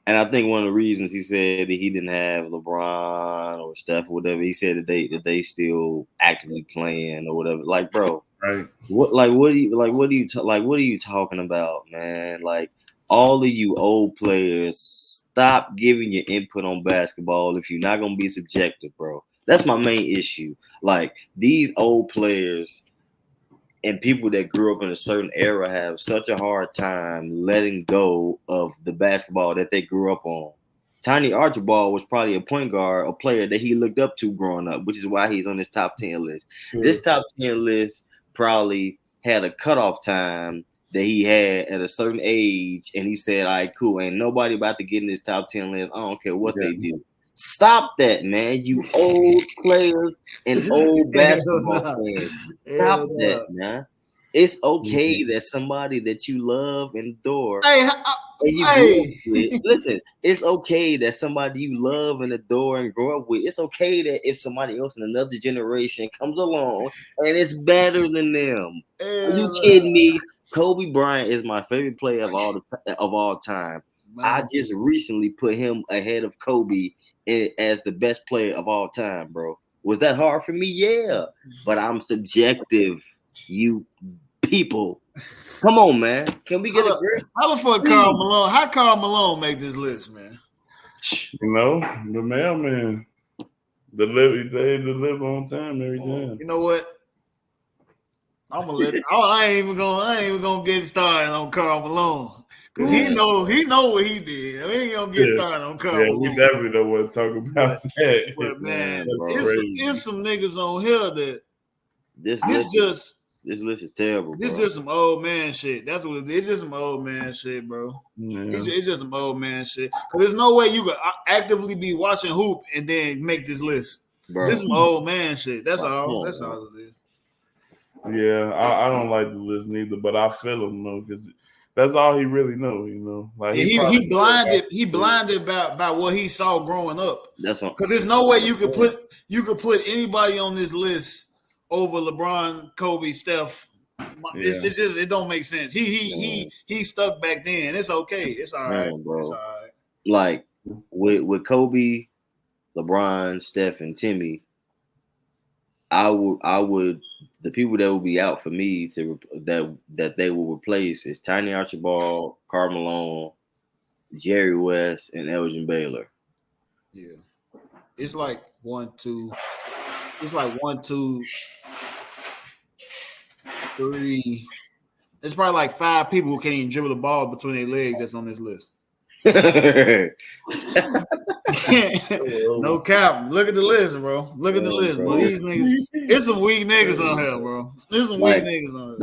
and I think one of the reasons he said that he didn't have LeBron or Steph or whatever, he said that they still actively playing or whatever. Like, bro, right? What are you talking about, man? Like, all of you old players, stop giving your input on basketball if you're not gonna be subjective, bro. That's my main issue. Like, these old players and people that grew up in a certain era have such a hard time letting go of the basketball that they grew up on. Tiny Archibald was probably a point guard, a player that he looked up to growing up, which is why he's on this top 10 list. This top 10 list probably had a cutoff time that he had at a certain age, and he said, all right, cool, ain't nobody about to get in this top 10 list. I don't care what they do. Stop that, man. You old players and old basketball fans. Stop that, man. It's okay that somebody that you love and adore listen, it's okay that somebody you love and adore and grow up with. It's okay that if somebody else in another generation comes along and it's better than them. Are you kidding me? Kobe Bryant is my favorite player of all time. I just recently put him ahead of Kobe as the best player of all time, bro. Was that hard for me? Yeah, but I'm subjective. You people, come on, man. Can we get a grip? How the fuck Karl Malone? How Karl Malone make this list, man? You know, the mailman, they deliver on time every time. You know what? I'm gonna let. I ain't even gonna get started on Karl Malone. Cause he know what he did. We ain't gonna get started on Karl Malone. We definitely don't want to talk about that. But man, it's some niggas on here that this list is terrible. This just some old man shit. That's what it is. It's just some old man shit, bro. Yeah. It's just some old man shit. Cause there's no way you could actively be watching hoop and then make this list. Bro. This is some old man shit. That's all. That's all it is. Yeah, I don't like the list neither, but I feel him though, because that's all he really knows, you know. Like he blinded by what he saw growing up. That's because there's no way you could put anybody on this list over LeBron, Kobe, Steph. It don't make sense. He stuck back then. It's okay. It's all right, bro. It's all right. Like with Kobe, LeBron, Steph, and Timmy, I would the people that would be out for me that they will replace is Tiny Archibald, Karl Malone, Jerry West, and Elgin Baylor. Yeah, it's like 1, 2. It's like 1, 2, 3. It's probably like 5 people who can't even dribble the ball between their legs that's on this list. No cap. Look at the list, bro. Look at the list, bro. These niggas, it's some weak niggas on here, bro. There's some weak niggas on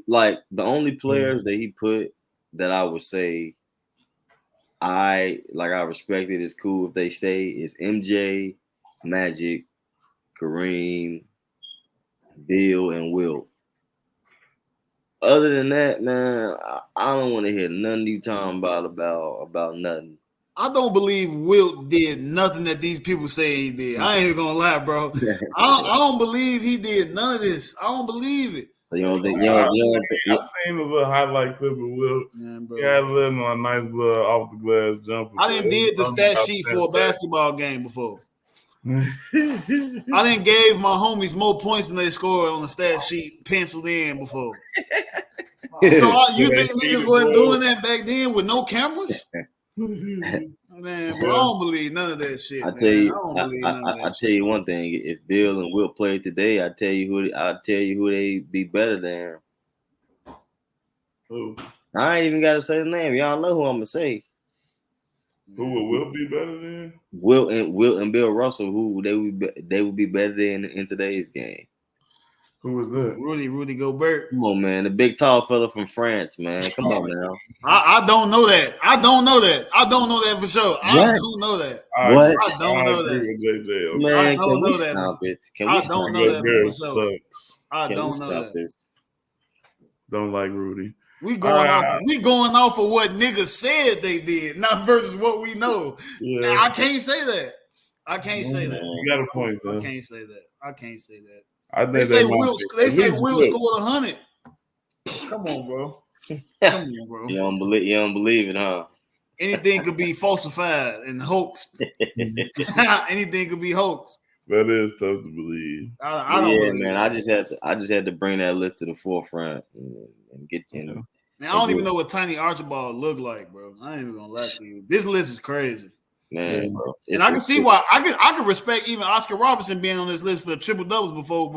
here. The only players that he put that I would say I respect it, is cool if they stay, is MJ, Magic, Kareem, Bill, and Wilt. Other than that, man, I don't want to hear nothing you talking about nothing. I don't believe Wilt did nothing that these people say he did. I ain't even gonna lie, bro. I don't believe he did none of this. I don't believe it. So you don't think? I've seen a little highlight clip of Wilt. He had a nice little off the glass jumper. I didn't did the stat sheet for a basketball game before. I didn't gave my homies more points than they scored on the stat sheet penciled in before. you think niggas wasn't doing that back then with no cameras? Man, bro, I don't believe none of that shit. I tell you one thing. If Bill and Will play today, I tell you who they be better than. Who? I ain't even got to say the name. Y'all know who I'm gonna say. Who will be better than? Will and Bill Russell. Who they would be better than in today's game. Who was that? Rudy Gobert. Come on, man. The big tall fella from France, man. Come on now. I don't know that. I don't know that for sure. I don't know that. What? I don't know that. With JJ. Okay. Man, I don't know that. Stop it? I don't know that for sure. I Can don't we know stop that. this? Don't like Rudy. We going off of what niggas said they did, not versus what we know. Yeah. I can't say that. I can't say that. You got a point, though. I can't say that. I can't say that. I think They say Will scored 100. Come on, bro. Come on, bro. You don't believe it, huh? Anything could be falsified and hoaxed. Anything could be hoaxed. That is tough to believe. I don't believe man. that. I just had to bring that list to the forefront and get you know. Man, I don't even know what Tiny Archibald looked like, bro. I ain't even gonna lie to you. This list is crazy. Man, bro. And I can see why I can respect even Oscar Robertson being on this list for the triple doubles before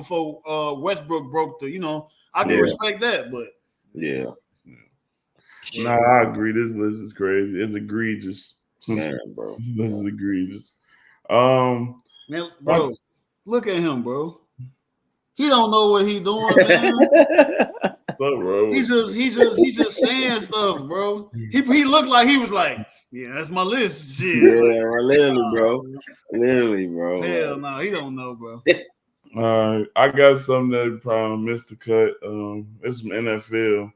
Westbrook broke the, I can respect that, but yeah. No, I agree. This list is crazy. It's egregious. Man, bro. This is egregious. Man, bro, look at him, bro. He don't know what he doing, man. Bro. He just saying stuff, bro. He looked like he was like, yeah, that's my list. Shit. Yeah, literally, bro. Hell no, he don't know, bro. I got something that probably missed the cut. It's some NFL,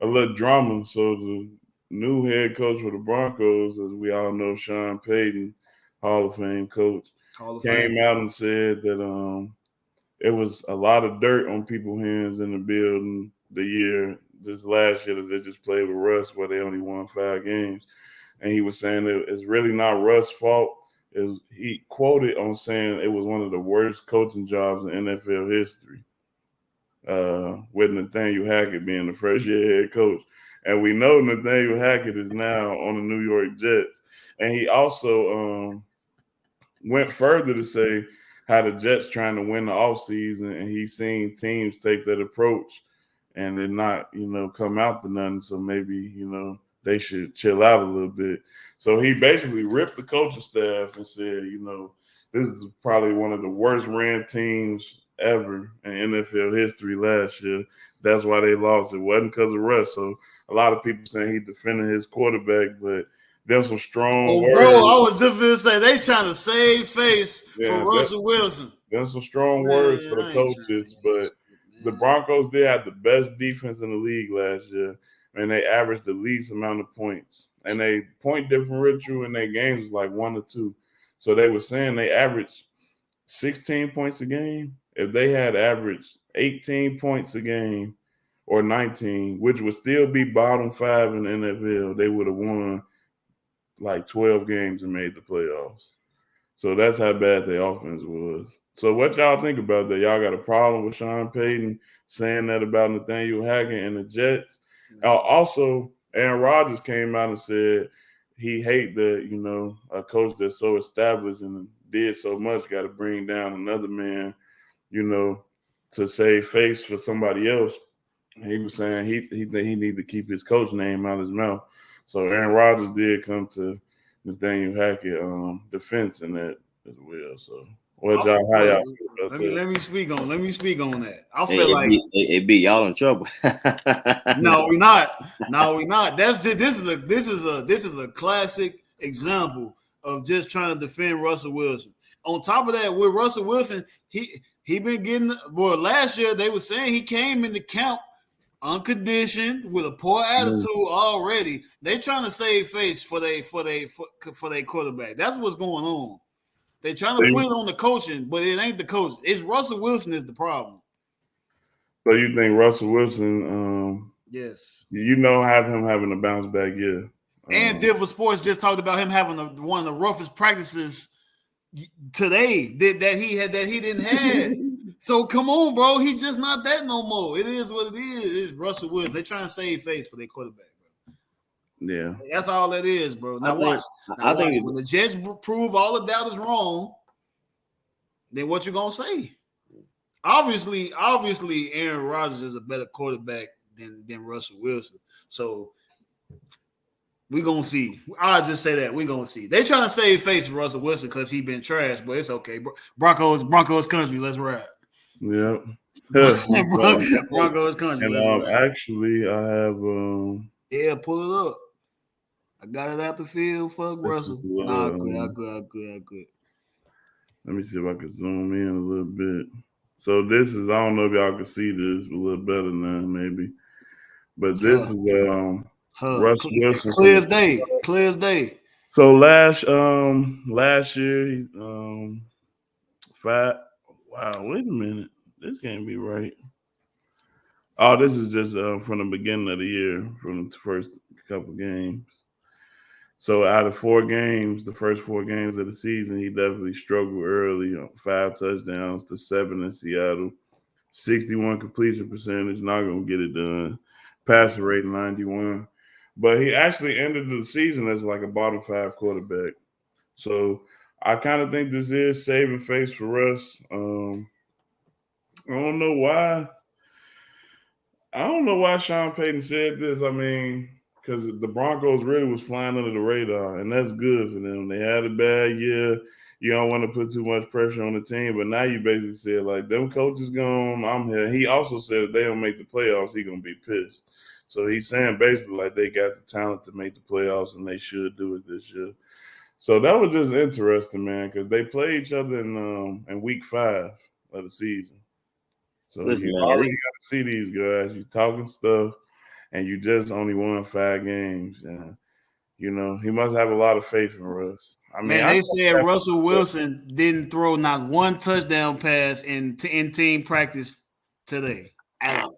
a little drama. So the new head coach for the Broncos, as we all know, Sean Payton, Hall of Fame coach, came out and said that it was a lot of dirt on people's hands in the building this last year that they just played with Russ, where they only won 5 games. And he was saying that it's really not Russ' fault. He quoted on saying it was one of the worst coaching jobs in NFL history, with Nathaniel Hackett being the first-year head coach. And we know Nathaniel Hackett is now on the New York Jets. And he also went further to say how the Jets trying to win the offseason, and he's seen teams take that approach and then not, come out to nothing. So maybe, they should chill out a little bit. So he basically ripped the coaching staff and said, this is probably one of the worst ran teams ever in NFL history last year. That's why they lost. It wasn't because of Russ. So a lot of people saying he defended his quarterback, but there's some strong words. Bro, I was just going to say, they trying to save face for Russell Wilson. There's some strong words for the coaches, but the Broncos did have the best defense in the league last year, and they averaged the least amount of points. And they point differential in their games was like 1 or 2. So they were saying they averaged 16 points a game. If they had averaged 18 points a game or 19, which would still be bottom 5 in the NFL, they would have won like 12 games and made the playoffs. So that's how bad their offense was. So what y'all think about that? Y'all got a problem with Sean Payton saying that about Nathaniel Hackett and the Jets? Also, Aaron Rodgers came out and said he hate that, a coach that's so established and did so much got to bring down another man, to save face for somebody else. And he was saying he think he need to keep his coach name out of his mouth. So Aaron Rodgers did come to Nathaniel Hackett defense in that as well. So let me speak on that. I feel it be y'all in trouble. No, we're not. That's just this is a classic example of just trying to defend Russell Wilson. On top of that, with Russell Wilson, he been getting last year they were saying he came in the camp unconditioned with a poor attitude already. They trying to save face for their quarterback. That's what's going on. They trying to put it on the coaching, but it ain't the coach. It's Russell Wilson is the problem. So you think Russell Wilson? Yes. Have him having a bounce back year. And Denver Sports just talked about him having one of the roughest practices today that he didn't have So come on, bro. He's just not that no more. It is what it is. It's Russell Wilson. They trying to save face for their quarterback, bro. Yeah. That's all that is, bro. Now I watch. think When the Jets prove all the doubters wrong, then what you gonna say? Obviously, Aaron Rodgers is a better quarterback than Russell Wilson. So we gonna see. I'll just say that we gonna see. They trying to save face for Russell Wilson because he been trash, but it's okay. Broncos country. Let's ride. Yep. Broncos country. And Let's ride. actually, I have Yeah, pull it up. I got it out the field. Fuck Russell. Nah, good. Let me see if I can zoom in a little bit. So this is, I don't know if y'all can see this a little better now, maybe. But this is Russ Wilson. Clear as day. Clear as day. So last year he five. Wow, wait a minute. This can't be right. Oh, this is just from the beginning of the year, from the first couple games. So out of 4 games, the first 4 games of the season, he definitely struggled early. 5 touchdowns to 7 in Seattle, 61 completion percentage. Not gonna get it done. Passer rate 91, but he actually ended the season as like a bottom 5 quarterback. So I kind of think this is saving face for us. I don't know why. I don't know why Sean Payton said this. I mean, because the Broncos really was flying under the radar, and that's good for them. They had a bad year. You don't want to put too much pressure on the team, but now you basically said, like, them coaches gone, I'm here. He also said if they don't make the playoffs, he going to be pissed. So he's saying basically like they got the talent to make the playoffs, and they should do it this year. So that was just interesting, man, because they play each other in week 5 of the season. So listen, you man, already got to see these guys. You talking stuff, and you just only won 5 games. And, you know, he must have a lot of faith in Russ. I mean, Man, they said Russell Wilson didn't throw not one touchdown pass in team practice today. Out.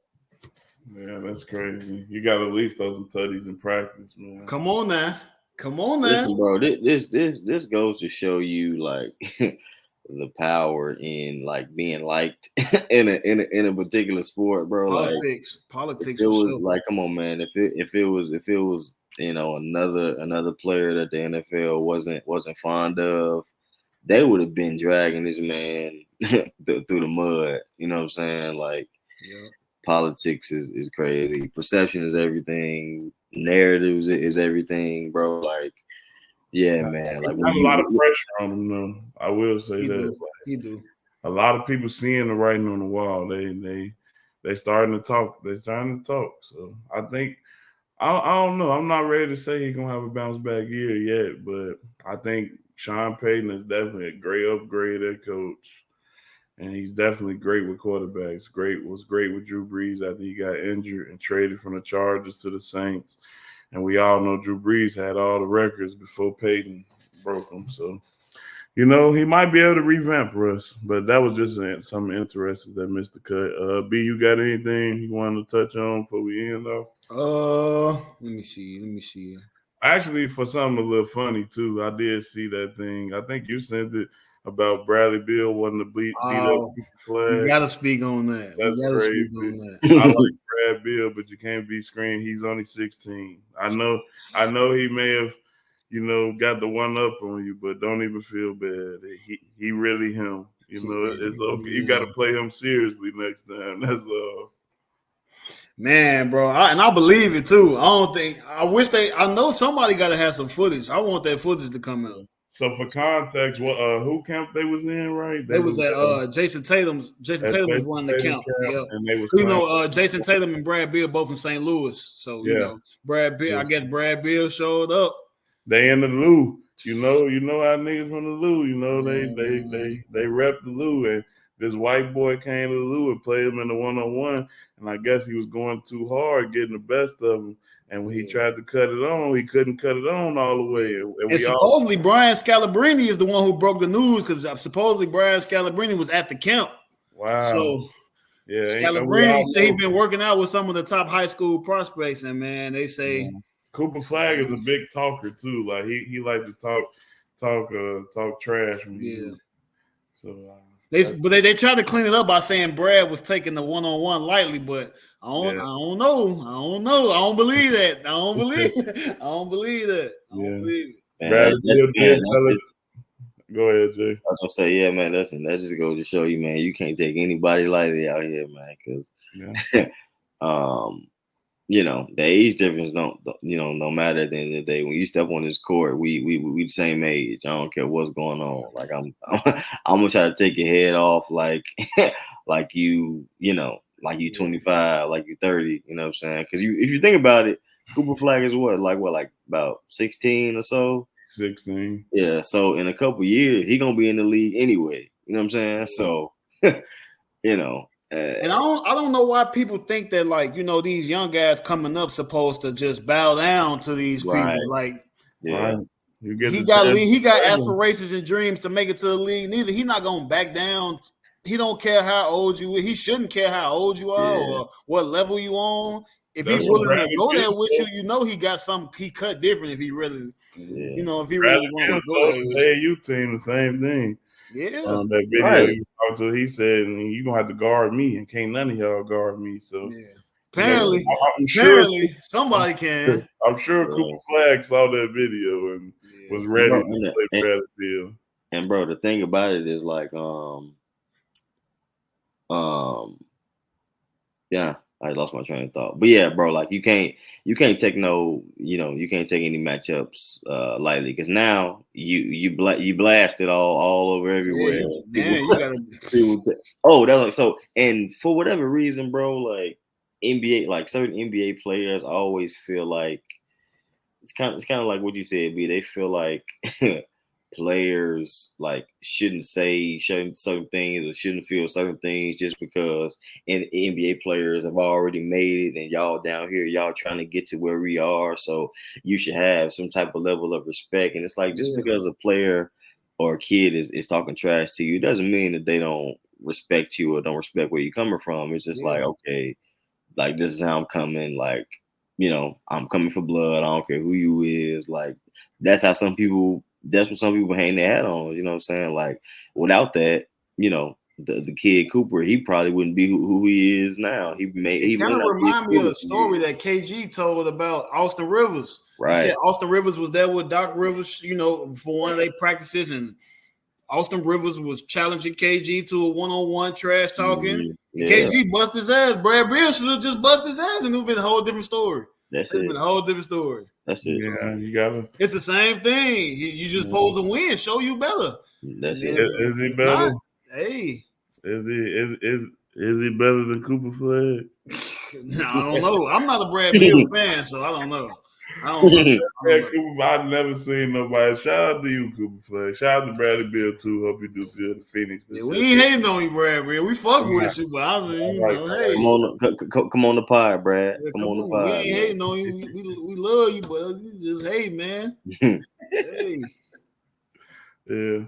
Yeah, that's crazy. You got to at least throw some tutties in practice, man. Come on now. Listen, bro, this goes to show you like the power in like being liked in a particular sport, bro. Politics Like, it for was sure. like, come on, man. If it was you know another player that the NFL wasn't fond of, they would have been dragging this man through the mud. You know what I'm saying? Like, yeah. Politics is crazy. Perception is everything. Narratives is everything, bro. Like, yeah, man. Like, There's a lot of pressure on him, though. I will say that. He do. A lot of people seeing the writing on the wall. They starting to talk. They starting to talk. So I think I don't know. I'm not ready to say he's gonna have a bounce back year yet, but I think Sean Payton is definitely a great upgrade at coach. And he's definitely great with quarterbacks. Was great with Drew Brees after he got injured and traded from the Chargers to the Saints. And we all know Drew Brees had all the records before Peyton broke them. So, you know, he might be able to revamp Russ. But that was just something interesting that missed the cut. B, you got anything you wanted to touch on before we end off? Let me see. Actually, for something a little funny too, I did see that thing. I think you sent it about Bradley Beal wanting to beat up flag. We gotta speak on that. That's crazy. I like Brad Beal, but you can't be screened. He's only 16. I know he may have, you know, got the one up on you, but don't even feel bad. He really him. You know, it's okay. You got to play him seriously next time. That's all. Man, bro, I believe it too. I know somebody got to have some footage. I want that footage to come out. So for context, what who camp they was in, right? They was at Jason Tatum was running the camp. Yeah, and they was Jason Tatum and Brad Beal both in St. Louis. So you know, Brad Beal. I guess Brad Beal showed up. They in the Lou. You know how niggas from the Lou. You know they rep the Lou, and this white boy came to the Lou and played him in the 1-on-1, and I guess he was going too hard, getting the best of him. And when he tried to cut it on, he couldn't cut it on all the way. And supposedly Brian Scalabrine is the one who broke the news because supposedly Brian Scalabrine was at the camp. Wow. So Scalabrine said he's been working out with some of the top high school prospects, and man, they say Cooper Flag is a big talker too. Like he likes to talk trash. So They tried to clean it up by saying Brad was taking the one-on-one lightly, but I don't believe that. I don't believe that. Man, Bradley Beal did tell us. Go ahead, Jay. I was gonna say, yeah, man. Listen, that just goes to show you, man. You can't take anybody lightly out here, man. Because, the age difference don't matter at the end of the day. When you step on this court, we the same age. I don't care what's going on. Like I'm gonna try to take your head off, like like you 25, like you 30. You know what I'm saying? Because if you think about it, Cooper Flag is like about 16 or so. 16. Yeah, so in a couple years, he gonna be in the league anyway. You know what I'm saying? So, and I don't know why people think that these young guys coming up supposed to just bow down to these people. Like, yeah, he got aspirations and dreams to make it to the league. Neither he not gonna back down. He don't care how old you are. He shouldn't care how old you are or what level you on. If he's willing to go there with you, he got something. He cut different if he really, if he really wants to go there. The AAU team, the same thing. Yeah. That video he talked to, he said, "You're gonna have to guard me, and can't none of y'all guard me." So apparently, somebody can. I'm sure Cooper Flag saw that video and was ready to play Bradley Beal. And bro, the thing about it is I lost my train of thought. But yeah, bro, like you can't take you can't take any matchups lightly, because now you blast it all over everywhere. And for whatever reason, bro, like NBA, like certain NBA players always feel like it's kind of like what you said, B. They feel like players like shouldn't say certain things or shouldn't feel certain things just because NBA players have already made it and y'all down here, y'all trying to get to where we are, so you should have some type of level of respect. And it's like, just because a player or a kid is talking trash to you doesn't mean that they don't respect you or don't respect where you're coming from. It's just like, okay, like this is how I'm coming, like, I'm coming for blood. I don't care who you is. Like that's what some people hang their hat on. You know what I'm saying? Like without that, the kid Cooper, he probably wouldn't be who he is now. He kind of remind me of the story that KG told about Austin Rivers. Right. He said Austin Rivers was there with Doc Rivers, for one of their practices, and Austin Rivers was challenging KG to a one-on-one trash talking. KG bust his ass. Brad Beal should have just bust his ass, and it would have been a whole different story. That's it. Been a whole different story. That's it. Yeah, you gotta. It's the same thing. You just supposed to win, show you better. That's it. Is he better? Hey, is he better than Cooper Flag? No, I don't know. I'm not a Brad Beal fan, so I don't know. Cooper, I've never seen nobody. Shout out to you, Cooper Flag. Shout out to Bradley Beal too. Hope you do good in Phoenix. We ain't hating on you, Brad Beal. We fuck with you, but I mean, hey, come on the pod, Brad. Yeah, come on the pod. We ain't hating on you. We love you, but you just hey, man. Hey. Yeah.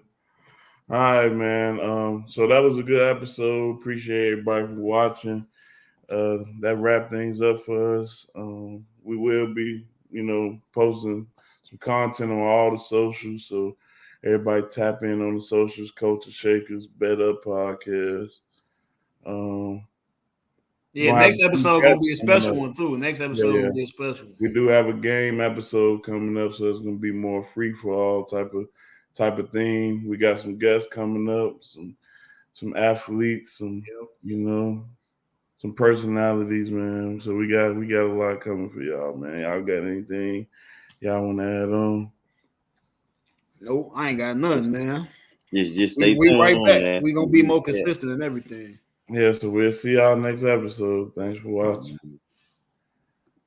All right, man. So that was a good episode. Appreciate everybody for watching. That wrap things up for us. We will be, posting some content on all the socials. So everybody tap in on the socials. Culture Shakers, Bet Up Podcast. Next episode gonna be a special one too. Next episode will be a special. We do have a game episode coming up, so it's gonna be more free for all type of thing. We got some guests coming up, some athletes, some some personalities, man. So we got a lot coming for y'all, man. Y'all got anything y'all want to add on? Nope, I ain't got nothing, man. Just stay tuned. We right back. Man. We gonna be more consistent and everything. Yeah, so we'll see y'all next episode. Thanks for watching.